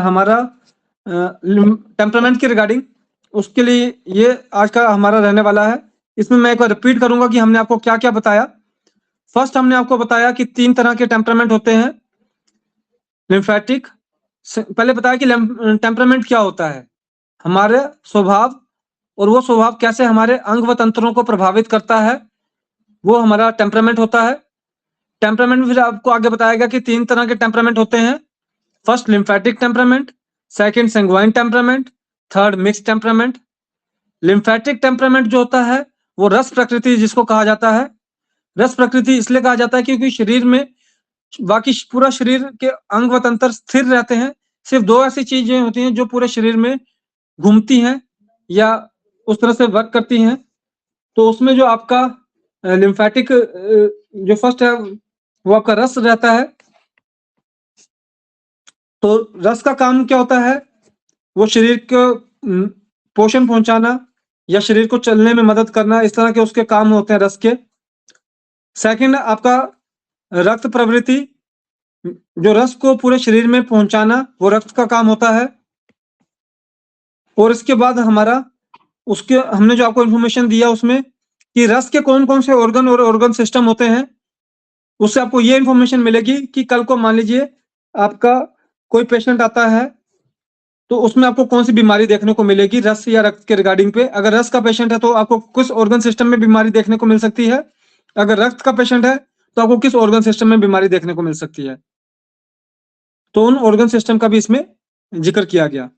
हमारा टेम्परामेंट के रिगार्डिंग, उसके लिए ये आज का हमारा रहने वाला है। इसमें मैं एक बार रिपीट करूंगा कि हमने आपको क्या क्या बताया। फर्स्ट हमने आपको बताया कि 3 तरह के टेम्परामेंट होते हैं, लिम्फेटिक, पहले बताया कि टेम्परामेंट क्या होता है, हमारे स्वभाव, और वो स्वभाव कैसे हमारे अंग व तंत्रों को प्रभावित करता है, वो हमारा टेम्परामेंट होता है। टेम्परामेंट में फिर आपको आगे बताया गया कि 3 तरह के टेम्परामेंट होते हैं। First lymphatic temperament, second sanguine temperament, third mix temperament. Lymphatic temperament जो होता है वो रस प्रकृति जिसको कहा जाता है। रस प्रकृति इसलिए कहा जाता है क्योंकि शरीर में बाकी पूरा शरीर के अंग व तंत्र स्थिर रहते हैं, सिर्फ 2 ऐसी चीजें होती हैं जो पूरे शरीर में घूमती हैं या उस तरह से वर्क करती हैं। तो उसमें जो आपका लिम्फेटिक जो फर्स्ट है वो आपका रस रहता है। तो रस का काम क्या होता है, वो शरीर को पोषण पहुंचाना या शरीर को चलने में मदद करना, इस तरह के उसके काम होते हैं रस के। सेकंड आपका रक्त प्रवृत्ति, जो रस को पूरे शरीर में पहुंचाना, वो रक्त का काम होता है। और इसके बाद हमारा उसके हमने जो आपको इंफॉर्मेशन दिया उसमें कि रस के कौन-कौन से ऑर्गन और ऑर्गन सिस्टम होते हैं, उससे आपको ये इंफॉर्मेशन मिलेगी कि कल को मान लीजिए आपका कोई पेशेंट आता है तो उसमें आपको कौन सी बीमारी देखने को मिलेगी रस या रक्त के रिगार्डिंग पे। अगर रस का पेशेंट है तो आपको किस ऑर्गन सिस्टम में बीमारी देखने को मिल सकती है, अगर रक्त का पेशेंट है तो आपको किस ऑर्गन सिस्टम में बीमारी देखने को मिल सकती है। तो उन ऑर्गन सिस्टम का भी इसमें जिक्र किया गया।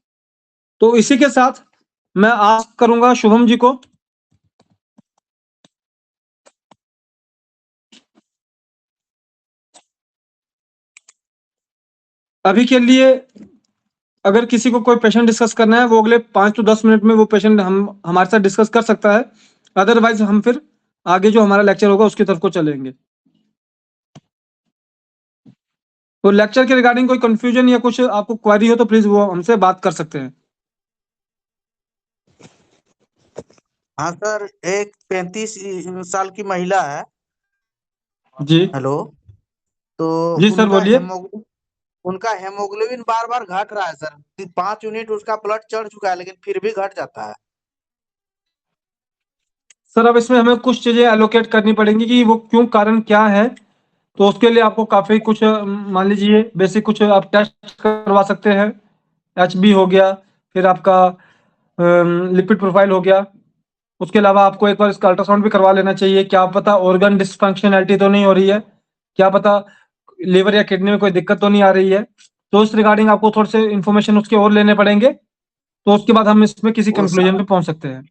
तो इसी के साथ मैं आस्क करूंगा शुभम जी को। अभी के लिए अगर किसी को कोई पेशेंट डिस्कस करना है वो अगले 5 to 10 मिनट में वो पेशेंट हम हमारे साथ डिस्कस कर सकता है, अदरवाइज हम फिर आगे जो हमारा लेक्चर होगा उसकी तरफ को चलेंगे। तो लेक्चर के रिगार्डिंग कोई कंफ्यूजन या कुछ आपको क्वेरी हो तो प्लीज वो हमसे बात कर सकते हैं। हाँ सर, एक 35 साल की महिला है। जी हेलो। तो जी सर बोलिए। उनका हेमोग्लोबिन बार बार घट रहा है सर, 5 यूनिट उसका ब्लड चढ़ चुका है लेकिन फिर भी घट जाता है। सर अब इसमें हमें कुछ चीजें एलोकेट करनी पड़ेंगी कि वो क्यों, कारण क्या है। तो उसके लिए आपको काफी कुछ मान लीजिए बेसिक कुछ आप टेस्ट करवा सकते हैं, HB हो गया, फिर आपका लिपिड प्रोफाइल हो गया। उसके अलावा आपको एक बार इसका अल्ट्रासाउंड भी करवा लेना चाहिए, क्या पता ऑर्गन डिसफंक्शनैलिटी तो नहीं हो रही है, क्या पता लिवर या किडनी में कोई दिक्कत तो नहीं आ रही है। तो इस रिगार्डिंग आपको थोड़े से इन्फॉर्मेशन उसके और लेने पड़ेंगे, तो उसके बाद हम इसमें किसी वो कंक्लूजन पे पहुंच सकते हैं।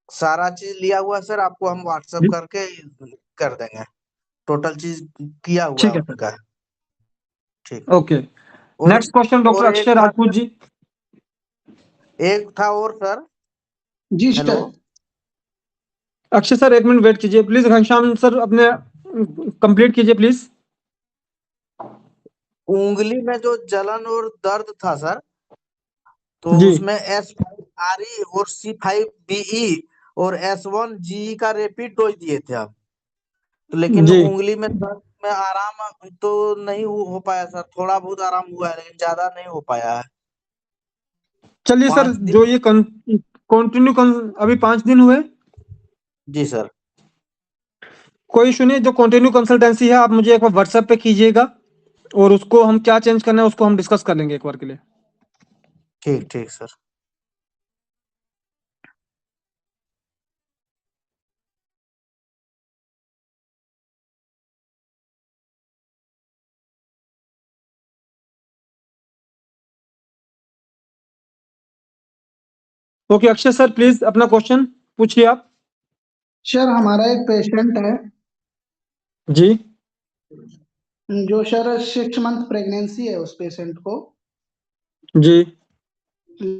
सारा चीज लिया हुआ है सर, आपको हम व्हाट्सएप करके कर देंगे। टोटल चीज किया हुआ ठीक है है सर, उनका। ठीक। ओके। और नेक्स्ट क्वेश्चन डॉक्टर और एक अक्षय था राजपूत जी। एक था और सर। जी हेलो। सर। अक्षय सर एक मिनट वेट कीजिए प्लीज, घनश्याम सर अपने कंप्लीट कीजिए प्लीज। उंगली में जो जलन और दर्द था सर, तो जी उसमें S5RE और C5BE और S1GE का रेपिड डोज दिए थे आप। तो लेकिन जी उंगली में दर्द में आराम तो नहीं हो पाया सर, थोड़ा बहुत आराम हुआ है लेकिन ज्यादा नहीं हो पाया है। चलिए सर, 5 दिन। जो ये कंटिन्यू अभी 5 दिन हुए, जी सर। कोई इशू नहीं। जो कंटिन्यू कंसल्टेंसी है आप मुझे एक बार व्हाट्सएप पे कीजिएगा और उसको हम क्या चेंज करना है उसको हम डिस्कस कर लेंगे एक बार के लिए। ठीक ठीक sir. Okay Akshay sir please अपना क्वेश्चन पूछिए आप। सर हमारा एक पेशेंट है जी जो सर 6 मंथ प्रेगनेंसी है उस पेशेंट को, जी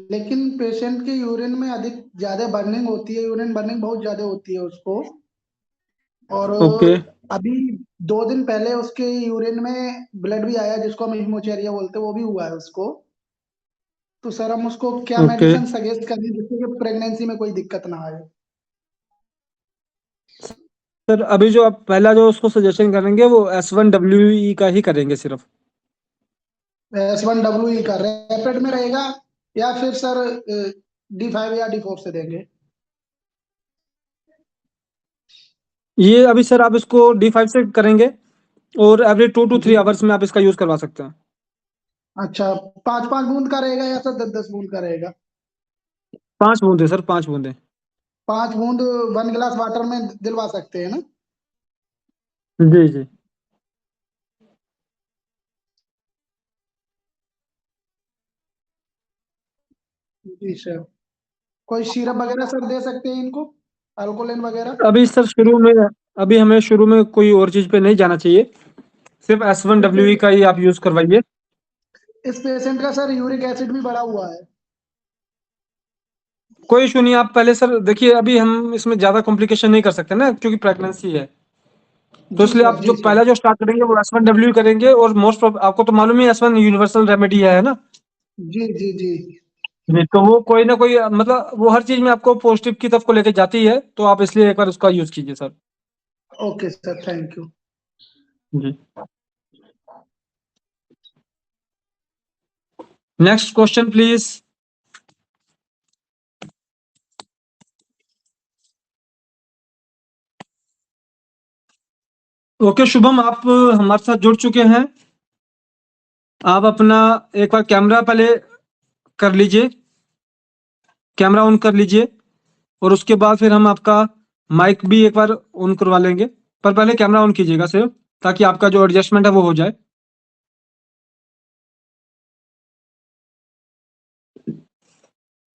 लेकिन पेशेंट के यूरिन में अधिक ज्यादा बर्निंग होती है, यूरिन बर्निंग बहुत ज्यादा होती है उसको। और ओके अभी 2 दिन पहले उसके यूरिन में ब्लड भी आया जिसको हम हीमोचेरिया बोलते हैं, वो भी हुआ है उसको। तो सर हम उसको क्या ओके मेडिसिन सजेस्ट करें जिससे कि प्रेगनेंसी में कोई दिक्कत ना आए। सर अभी जो आप पहला जो उसको सजेशन करेंगे वो S1WE का ही करेंगे सिर्फ। S1WE का रैपिड में रहेगा या फिर सर D5 या D4 से देंगे? ये अभी सर आप इसको D5 से करेंगे और एवरी 2 to 3 आवर्स में आप इसका यूज करवा सकते हैं। अच्छा, 5-5 बूंद का रहेगा या सर 10-10 बूंद का रहेगा? 5 बूंदे सर, 5 बूंदे। 5 बूंद 1 गिलास वाटर में दिलवा सकते हैं ना? जी जी। जी सर। कोई सिरप वगैरह सर दे सकते हैं इनको, अल्कोलिन वगैरह? अभी सर अभी हमें शुरू में कोई और चीज पे नहीं जाना चाहिए, सिर्फ S1WE का ही आप यूज करवाइए। इस पेशेंट का सर यूरिक एसिड भी बढ़ा हुआ है। कोई इशू नहीं, आप पहले सर देखिए, अभी हम इसमें ज्यादा कॉम्प्लिकेशन नहीं कर सकते ना, क्योंकि प्रेगनेंसी है। तो इसलिए आप जो जी सर। पहला जो स्टार्ट करेंगे वो S1WE करेंगे, और आपको तो मालूम ही S1 यूनिवर्सल रेमेडी है ना। जी जी जी। जी, तो वो कोई ना कोई मतलब वो हर चीज में आपको पॉजिटिव की तरफ को लेके जाती है, तो आप इसलिए एक बार उसका यूज कीजिए sir. Okay sir, thank you. जी। Next question please. Okay Shubham, आप हमारे साथ जुड़ चुके हैं। आप अपना एक बार कैमरा पहले कर लीजिए, कैमरा ऑन कर लीजिए, और उसके बाद फिर हम आपका माइक भी एक बार ऑन करवा लेंगे। पर पहले कैमरा ऑन कीजिएगा सिर्फ, ताकि आपका जो एडजस्टमेंट है वो हो जाए।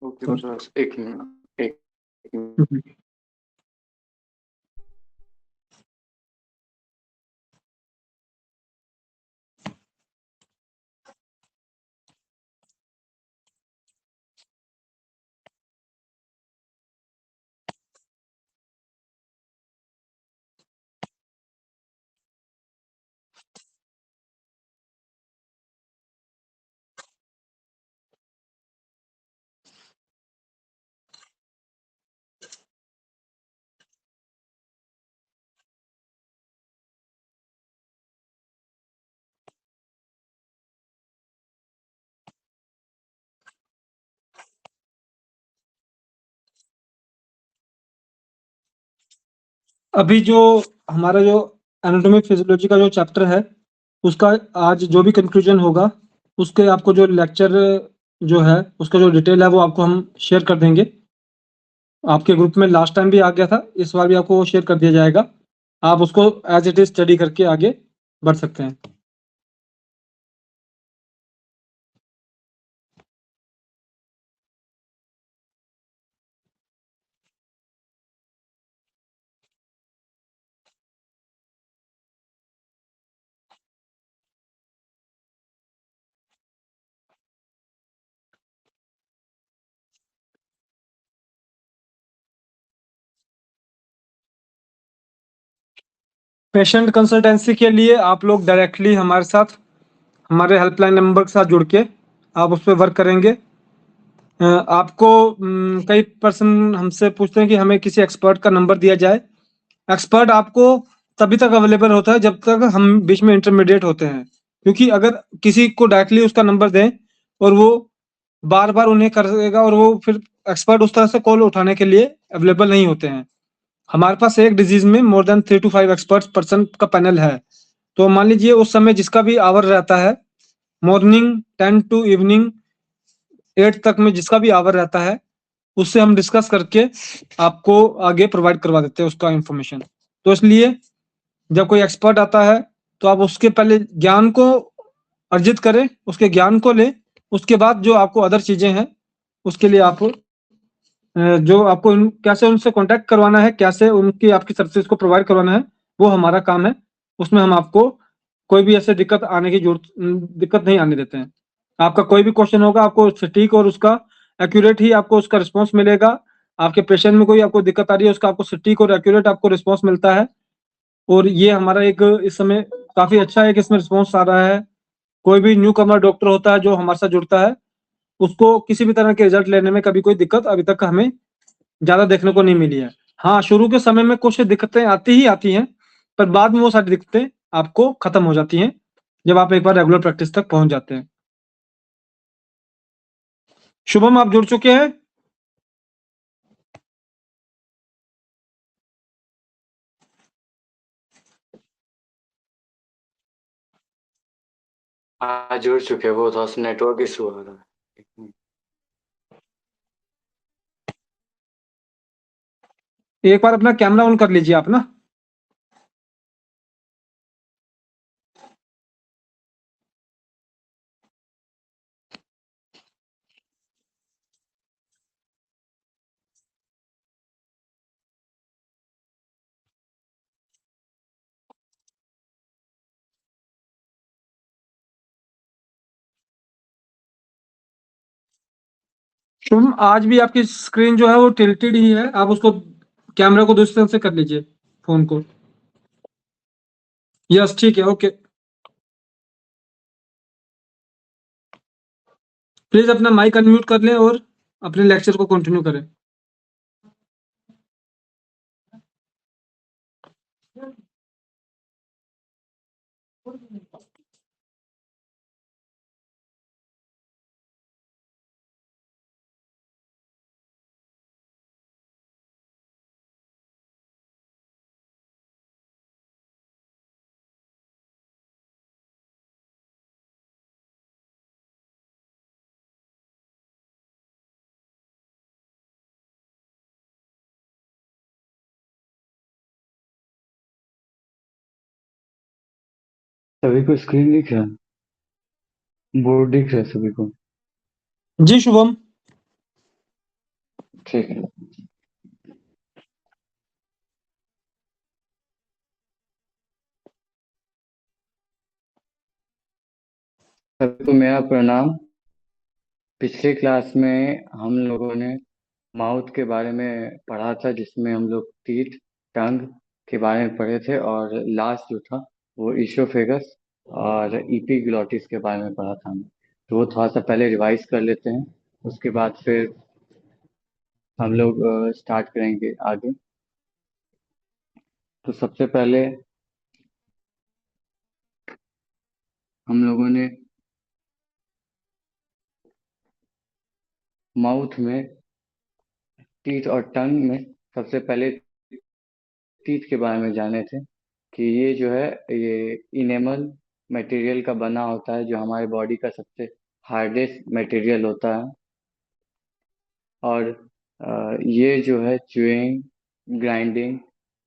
ओके बस एक मिनट, एक मिनट। जी। अभी जो हमारा जो एनाटॉमी फिजियोलॉजी का जो चैप्टर है, उसका आज जो भी कंक्लूजन होगा, उसके आपको जो लेक्चर जो है उसका जो डिटेल है वो आपको हम शेयर कर देंगे। आपके ग्रुप में लास्ट टाइम भी आ गया था, इस बार भी आपको वो शेयर कर दिया जाएगा। आप उसको एज इट इज स्टडी करके आगे बढ़ सकते हैं। पेशेंट कंसल्टेंसी के लिए आप लोग डायरेक्टली हमारे साथ, हमारे हेल्पलाइन नंबर के साथ जुड़ के आप उस पर वर्क करेंगे। आपको कई पर्सन हमसे पूछते हैं कि हमें किसी एक्सपर्ट का नंबर दिया जाए। एक्सपर्ट आपको तभी तक अवेलेबल होता है जब तक हम बीच में इंटरमीडिएट होते हैं, क्योंकि अगर किसी को डायरेक्टली उसका नंबर दें और वो बार बार उन्हें करेगा, और वो फिर एक्सपर्ट उस तरह से कॉल उठाने के लिए अवेलेबल नहीं होते हैं। हमारे पास एक डिजीज में more than 3 to 5 expert person का पैनल है। तो मान लीजिए उस समय जिसका भी आवर रहता है, मॉर्निंग 10 to इवनिंग 8 तक में जिसका भी आवर रहता है, उससे हम डिस्कस करके आपको आगे प्रोवाइड करवा देते हैं उसका इंफॉर्मेशन। तो इसलिए जब कोई एक्सपर्ट आता है तो आप उसके पहले ज्ञान को अर्जित करें, उसके ज्ञान को लें, उसके बाद जो आपको अदर चीजें हैं उसके लिए आप जो आपको कैसे उनसे कांटेक्ट करवाना है, कैसे उनकी आपकी सर्विसेज को प्रोवाइड करवाना है, वो हमारा काम है। उसमें हम आपको कोई भी ऐसे दिक्कत आने की जरूरत दिक्कत नहीं आने देते हैं। आपका कोई भी क्वेश्चन होगा, आपको सटीक और उसका एक्यूरेट ही आपको उसका रिस्पॉन्स मिलेगा। आपके पेशेंट में कोई आपको दिक्कत आ रही है, उसका आपको सटीक और एक्यूरेट आपको रिस्पॉन्स मिलता है। और ये हमारा एक इस समय काफी अच्छा है कि इसमें रिस्पॉन्स आ रहा है। कोई भी न्यू कमर डॉक्टर होता है जो हमारे साथ जुड़ता है, उसको किसी भी तरह के रिजल्ट लेने में कभी कोई दिक्कत अभी तक हमें ज्यादा देखने को नहीं मिली है। हाँ, शुरू के समय में कुछ दिक्कतें आती ही आती हैं, पर बाद में वो सारी दिक्कतें आपको खत्म हो जाती हैं जब आप एक बार रेगुलर प्रैक्टिस तक पहुंच जाते हैं। शुभम, आप जुड़ चुके हैं? हाँ जुड़ चुके हैं, वो थोड़ा सा नेटवर्क इशू आ रहा है। एक मिनट। एक बार अपना कैमरा ऑन कर लीजिए आप ना। शुभम, आज भी आपकी स्क्रीन जो है वो टिल्टेड ही है, आप उसको कैमरा को दूसरी तरफ से कर लीजिए, फोन को। यस ठीक है, ओके। प्लीज अपना माइक अनम्यूट कर लें और अपने लेक्चर को कंटिन्यू करें। सभी को स्क्रीन दिख रहा है, बोर्ड दिख रहा है सभी को? जी शुभम। ठीक है। सभी को मेरा प्रणाम। पिछले क्लास में हम लोगों ने माउथ के बारे में पढ़ा था, जिसमें हम लोग टीथ, टंग के बारे में पढ़े थे, और लास्ट जो था वो ईसोफेगस और इपीग्लॉटिस के बारे में पढ़ा था हमने। तो वो थोड़ा सा पहले रिवाइज कर लेते हैं, उसके बाद फिर हम लोग स्टार्ट करेंगे आगे। तो सबसे पहले हम लोगों ने माउथ में, टीथ और टंग में सबसे पहले टीथ के बारे में जाने थे कि ये जो है ये इनेमल मटेरियल का बना होता है, जो हमारे बॉडी का सबसे हार्डेस्ट मटेरियल होता है। और ये जो है च्यूइंग, ग्राइंडिंग,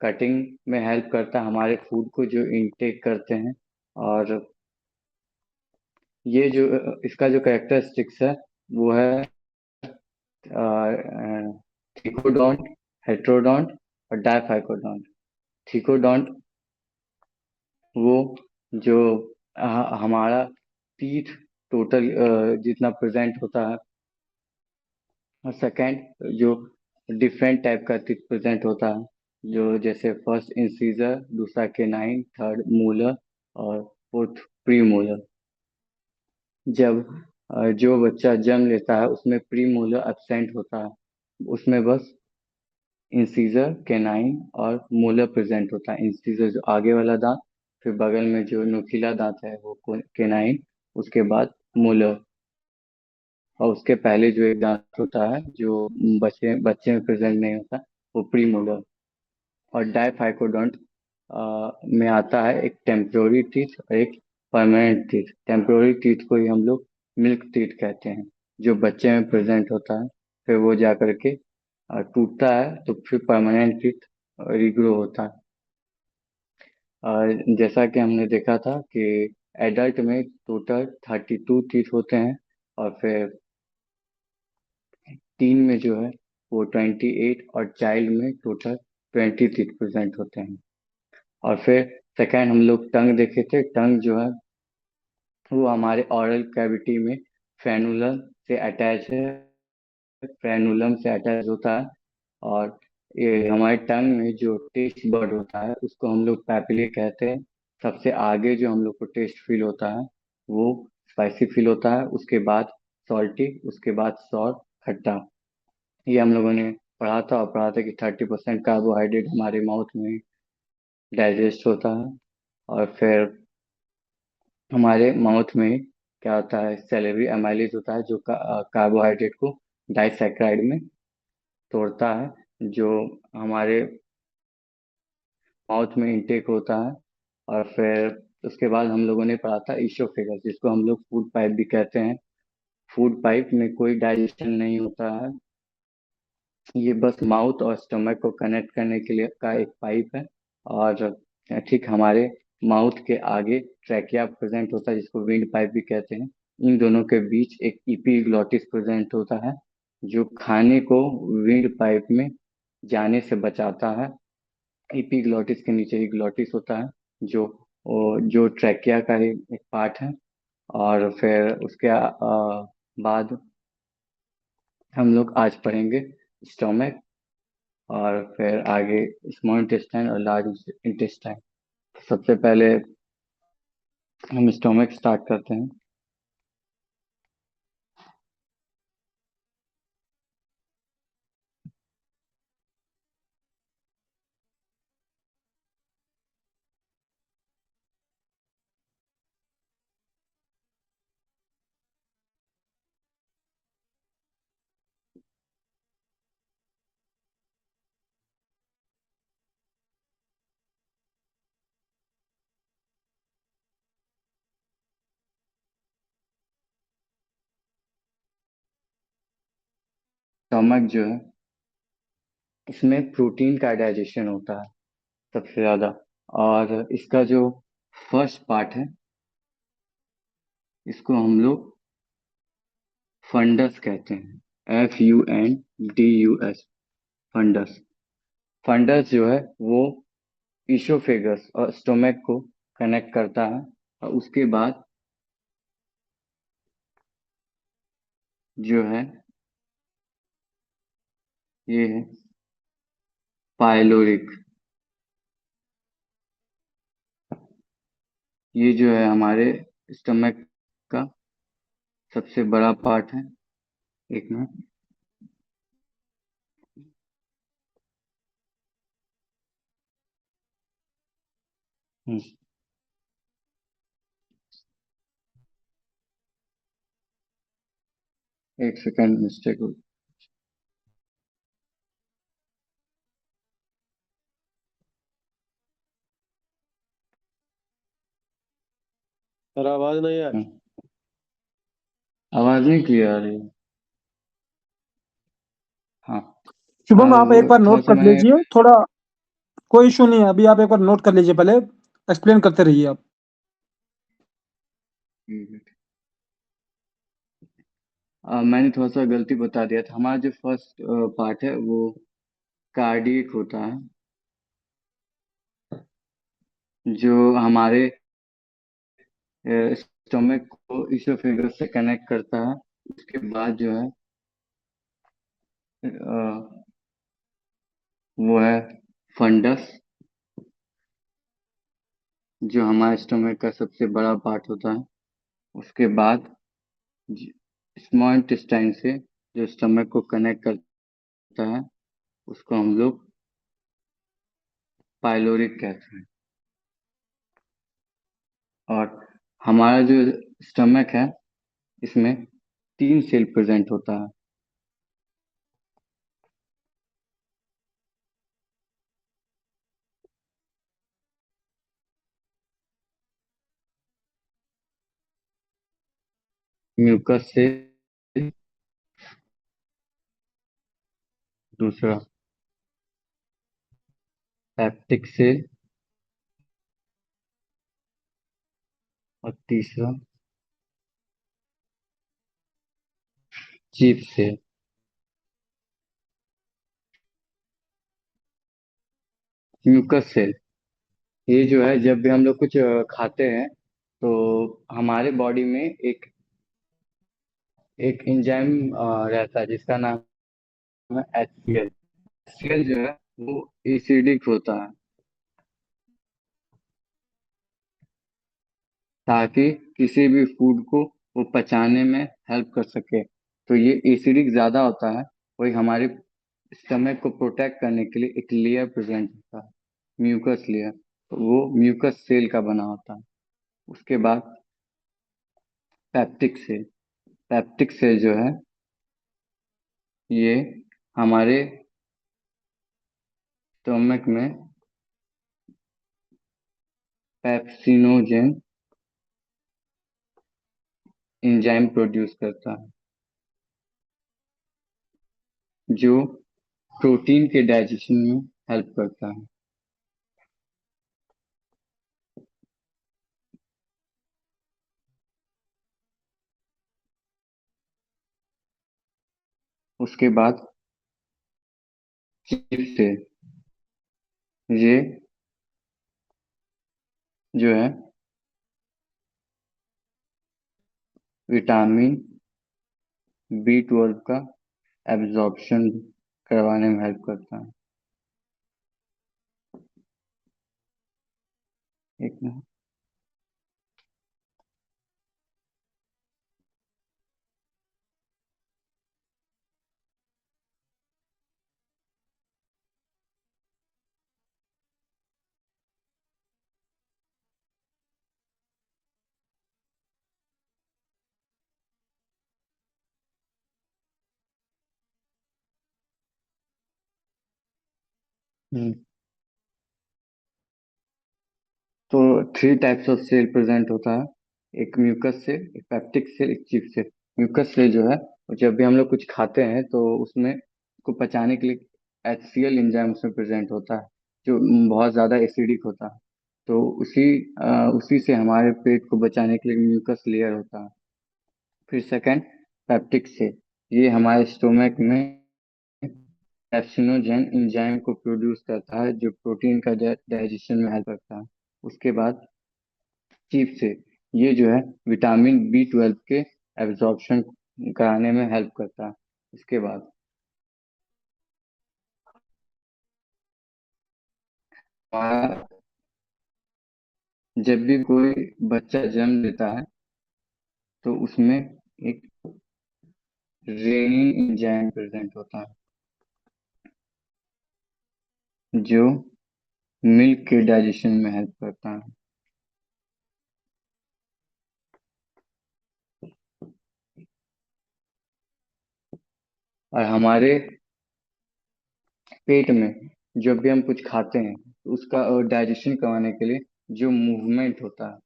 कटिंग में हेल्प करता है हमारे फूड को जो इनटेक करते हैं। और ये जो इसका जो कैरेक्टरिस्टिक्स है वो है थिकोडोंट, हेट्रोडोंट और डायफाइकोडोंट। थिकोडोंट वो जो हमारा टीथ टोटल जितना प्रेजेंट होता है, और सेकंड जो डिफरेंट टाइप का टीथ प्रेजेंट होता है, जो जैसे फर्स्ट इंसीजर, दूसरा केनाइन, थर्ड मूलर और फोर्थ प्री मूलर। जब जो बच्चा जन्म लेता है उसमें प्री मूलर एब्सेंट होता है, उसमें बस इंसीजर, केनाइन और मोलर प्रेजेंट होता है। इंसीजर जो आगे वाला दांत, फिर बगल में जो नुकीला दांत है वो केनाइन, उसके बाद मोलर, और उसके पहले जो एक दांत होता है जो बच्चे बच्चे में प्रेजेंट नहीं होता, वो प्री मोलर। और डायफाइकोडोंट में आता है एक टेम्पोररी टीथ और एक परमानेंट टीथ। टेम्पोररी टीथ को ही हम लोग मिल्क टीथ कहते हैं, जो बच्चे में प्रेजेंट होता है, फिर वो जा करके टूटता है तो फिर परमानेंट टीथ रिग्रो होता है। जैसा कि हमने देखा था कि एडल्ट में टोटल 32 टीथ होते हैं, और फिर टीन में जो है वो 28, और चाइल्ड में टोटल 20 टीथ प्रेजेंट होते हैं। और फिर सेकेंड हम लोग टंग देखे थे। टंग जो है वो हमारे ऑरल कैविटी में फ्रेनुलम से अटैच है, फ्रेनुलम से अटैच होता है। और ये हमारे टंग में जो टेस्ट बर्ड होता है उसको हम लोग पैपिले कहते हैं। सबसे आगे जो हम लोग को टेस्ट फील होता है वो स्पाइसी फील होता है, उसके बाद सॉल्टी, उसके बाद सॉर, खट्टा। ये हम लोगों ने पढ़ा था, और पढ़ा था कि 30% कार्बोहाइड्रेट हमारे माउथ में डाइजेस्ट होता है। और फिर हमारे माउथ में क्या होता है, सैलेरी एमाइलेज होता है, जो कार्बोहाइड्रेट को डाइसैकराइड में तोड़ता है, जो हमारे माउथ में इंटेक होता है। और फिर उसके बाद हम लोगों ने पढ़ा था ईसोफेगस, जिसको हम लोग फूड पाइप भी कहते हैं। फूड पाइप में कोई डाइजेशन नहीं होता है, ये बस माउथ और स्टमक को कनेक्ट करने के लिए का एक पाइप है। और ठीक हमारे माउथ के आगे ट्रैकिया प्रेजेंट होता है, जिसको विंड पाइप भी कहते हैं। इन दोनों के बीच एक इपीग्लॉटिस प्रेजेंट होता है, जो खाने को विंड पाइप में जाने से बचाता है। इपीग्लॉटिस के नीचे ग्लॉटिस होता है, जो ट्रैकिया का ही एक पार्ट है। और फिर उसके बाद हम लोग आज पढ़ेंगे स्टोमक, और फिर आगे स्मॉल इंटेस्टाइन और लार्ज इंटेस्टाइन। सबसे पहले हम स्टोमक स्टार्ट करते हैं। स्टोमक जो है, इसमें प्रोटीन का डाइजेशन होता है सबसे ज्यादा। और इसका जो फर्स्ट पार्ट है, इसको हम लोग फंडस कहते हैं, FUNDUS, फंडस। फंडस जो है वो ईसोफेगस और स्टोमक को कनेक्ट करता है। और उसके बाद जो है ये है पाइलोरिक। ये जो है हमारे स्टमक का सबसे बड़ा पार्ट है। एक मिनट। हम्म, एक सेकंड, मिस्टेक हो। सर आवाज नहीं आ रही। आवाज नहीं क्लियर आ रही है। हाँ। शुभम आप एक बार थोड़ा नोट सा कर मैंने लीजिए, थोड़ा कोई इशू नहीं है, अभी आप एक बार नोट कर लीजिए, पहले एक्सप्लेन करते रहिए आप। मैंने थोड़ा सा गलती बता दिया था। हमारा जो फर्स्ट पार्ट है वो कार्डियक होता है, जो हमारे स्टोमक को इसोफेगस से कनेक्ट करता है। उसके बाद जो है वो है फंडस, जो हमारे स्टोमक का सबसे बड़ा पार्ट होता है। उसके बाद स्मॉल इंटेस्टाइन से जो स्टोमक को कनेक्ट करता है, उसको हम लोग पाइलोरिक कहते हैं। और हमारा जो स्टमक है, इसमें 3 सेल प्रेजेंट होता है। म्यूकस सेल, दूसरा पेप्टिक सेल, और तीसरा चीफ सेल। म्यूकस सेल ये जो है, जब भी हम लोग कुछ खाते हैं तो हमारे बॉडी में एक एक एंजाइम रहता है, जिसका नाम है HCl। HCl जो है वो एसिडिक होता है, ताकि किसी भी फूड को वो पचाने में हेल्प कर सके। तो ये एसिडिक ज्यादा होता है, वही हमारे स्टमक को प्रोटेक्ट करने के लिए एक लेयर प्रेजेंट होता है, म्यूकस लेयर। वो म्यूकस सेल का बना होता है। उसके बाद पेप्टिक सेल। पेप्टिक सेल जो है, ये हमारे स्टमक में पेप्सिनोजेन एंजाइम प्रोड्यूस करता है जो प्रोटीन के डाइजेशन में हेल्प करता है। उसके बाद चिप्स से ये जो है विटामिन B12 का एब्जॉर्प्शन करवाने में हेल्प करता है। एक मिनट। तो 3 टाइप्स ऑफ सेल प्रेजेंट होता है, एक म्यूकस सेल, एक पेप्टिक सेल, एक चीफ सेल। म्यूकस सेल जो है जब भी हम लोग कुछ खाते हैं तो उसमें को पचाने के लिए HCl एंजाइम उसमें प्रेजेंट होता है जो बहुत ज्यादा एसिडिक होता है। तो उसी से हमारे पेट को बचाने के लिए म्यूकस लेयर होता है। फिर सेकंड पेप्टिक सेल, ये हमारे स्टोमक में पेप्सिनोजेन एंजाइम को प्रोड्यूस करता है जो प्रोटीन का डाइजेशन में हेल्प करता है। उसके बाद चीफ से ये जो है विटामिन B12 के एब्जॉर्प्शन कराने में हेल्प करता है। इसके बाद हमारा जब भी कोई बच्चा जन्म लेता है तो उसमें एक रेनिन एंजाइम प्रेजेंट होता है जो मिल्क के डाइजेशन में हेल्प करता है। और हमारे पेट में जब भी हम कुछ खाते हैं तो उसका डाइजेशन करवाने के लिए जो मूवमेंट होता है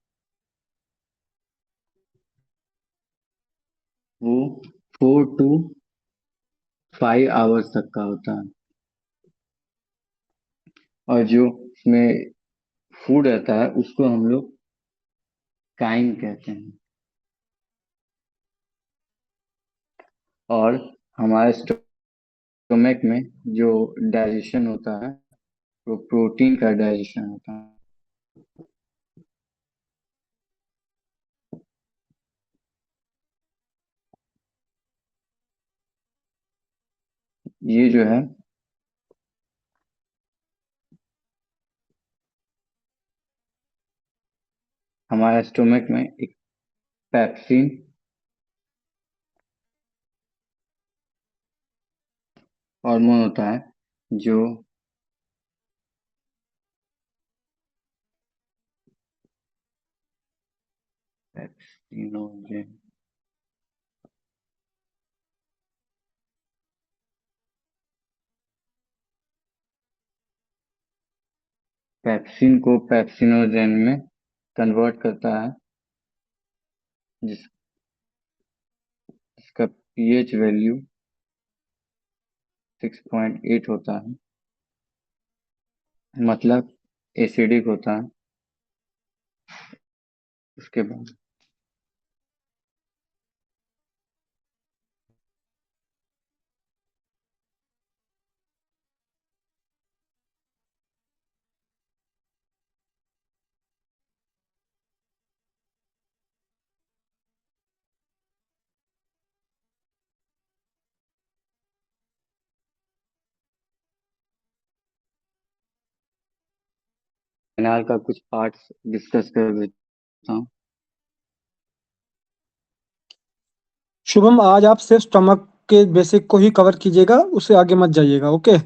वो 4 to 5 आवर्स तक का होता है। और जो उसमें फूड रहता है उसको हम लोग काइम कहते हैं। और हमारे स्टोमक में जो डाइजेशन होता है वो प्रोटीन का डाइजेशन होता है। ये जो है हमारे स्टोमक में एक पेप्सिन हार्मोन होता है जो पेप्सिनोजेन पेप्सिन को पेप्सिनोजेन में कन्वर्ट करता है जिसका pH वैल्यू 6.8 होता है, मतलब एसिडिक होता है। उसके बाद कैनाल का कुछ पार्ट्स डिस्कस कर देता हूँ। शुभम, आज आप सिर्फ स्टमक के बेसिक को ही कवर कीजिएगा, उससे आगे मत जाइएगा। ओके।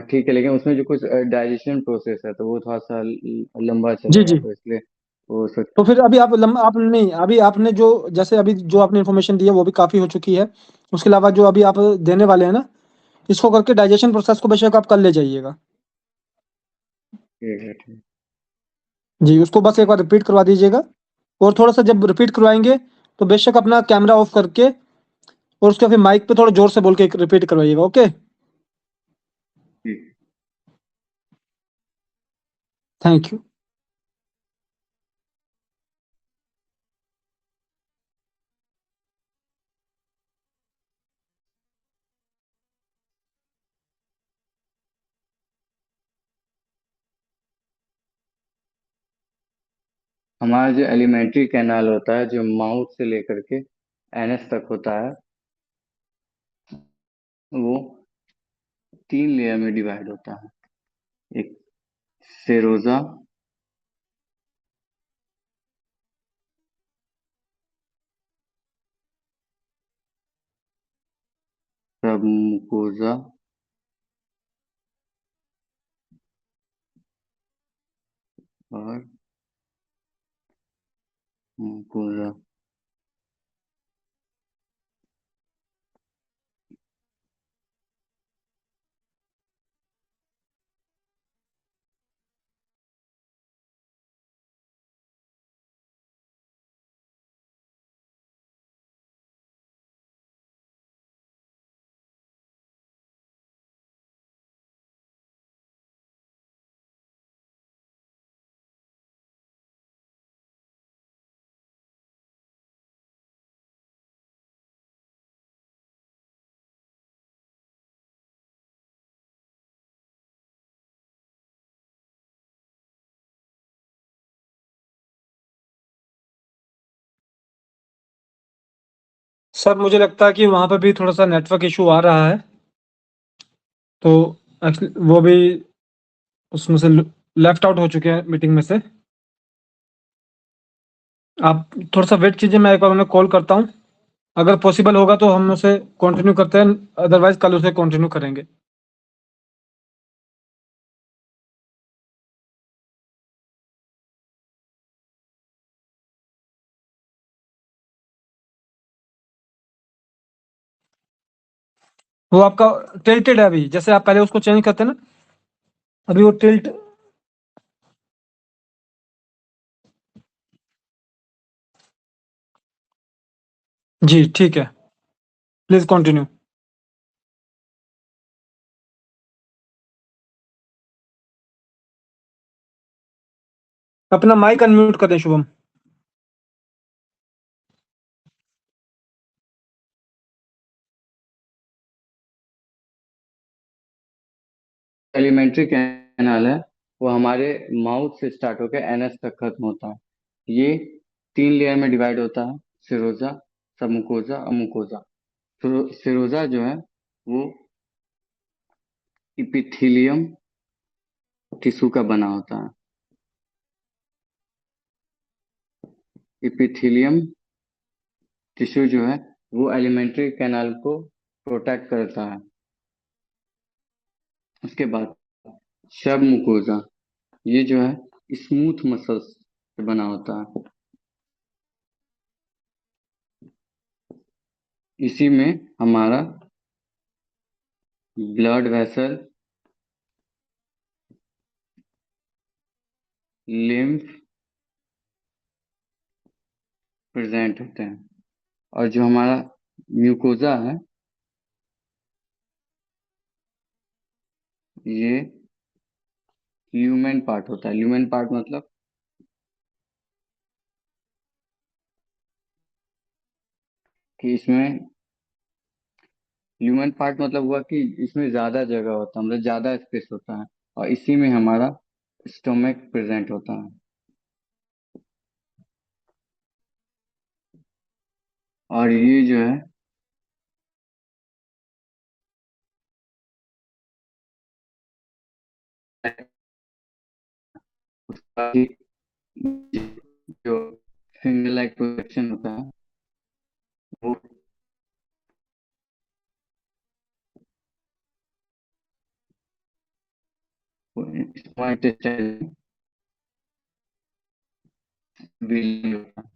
ठीक है, लेकिन उसमें जो कुछ डाइजेशन प्रोसेस है तो वो थोड़ा सा लंबा जी चलेगा, जी। तो इसलिए वो तो फिर अभी आप नहीं, अभी आपने जो जैसे अभी जो आपने इन्फॉर्मेशन दी है वो भी काफी हो चुकी है। उसके अलावा जो अभी आप देने वाले हैं ना, इसको करके डाइजेशन प्रोसेस को बेशक आप कर ले जाइएगा। ठीक है ठीक। जी, उसको बस एक बार रिपीट करवा दीजिएगा। और थोड़ा सा जब रिपीट करवाएंगे तो बेशक अपना कैमरा ऑफ करके और उसके फिर माइक पे थोड़ा जोर से बोल के रिपीट करवाइएगा। ओके, ठीक। Thank you. हमारा जो एलिमेंट्री कैनाल होता है, जो माउथ से लेकर के एनएस तक होता है, वो 3 लेयर में डिवाइड होता है। एक सेरोजा, सबमुकोजा और मुकोजा। सर मुझे लगता है कि वहाँ पे भी थोड़ा सा नेटवर्क इशू आ रहा है, तो एक्चुअली वो भी उसमें से लेफ्ट आउट हो चुके हैं मीटिंग में से। आप थोड़ा सा वेट कीजिए, मैं एक बार उन्हें कॉल करता हूँ। अगर पॉसिबल होगा तो हम उसे कंटिन्यू करते हैं, अदरवाइज कल उसे कंटिन्यू करेंगे। वो आपका टिल्टेड है अभी, जैसे आप पहले उसको चेंज करते हैं ना, अभी वो टिल्ट। जी ठीक है, प्लीज कंटिन्यू। अपना माइक अनम्यूट कर दें शुभम। एलिमेंट्री कैनाल है, वो हमारे माउथ से स्टार्ट होकर एनएस तक खत्म होता है। ये 3 लेयर में डिवाइड होता है, सिरोजा, सबमुकोजा और मुकोजा। सिरोजा जो है वो इपिथीलियम टिश्यू का बना होता है। इपिथीलियम टिश्यू जो है वो एलिमेंट्री कैनाल को प्रोटेक्ट करता है। उसके बाद सब मुकोजा, ये जो है स्मूथ मसल्स से बना होता है। इसी में हमारा ब्लड वेसल, लिम्फ प्रेजेंट होते हैं। और जो हमारा म्यूकोजा है, ये ल्यूमेन पार्ट होता है। ल्यूमेन पार्ट मतलब कि इसमें ल्यूमेन पार्ट मतलब हुआ कि इसमें ज्यादा जगह होता है, मतलब ज्यादा स्पेस होता है, और इसी में हमारा स्टोमक प्रेजेंट होता है। और ये जो है उसका भी जो फिंगर लाइक प्रोजेक्शन होता है वो स्मॉल इंटेस्टाइन भी होता है।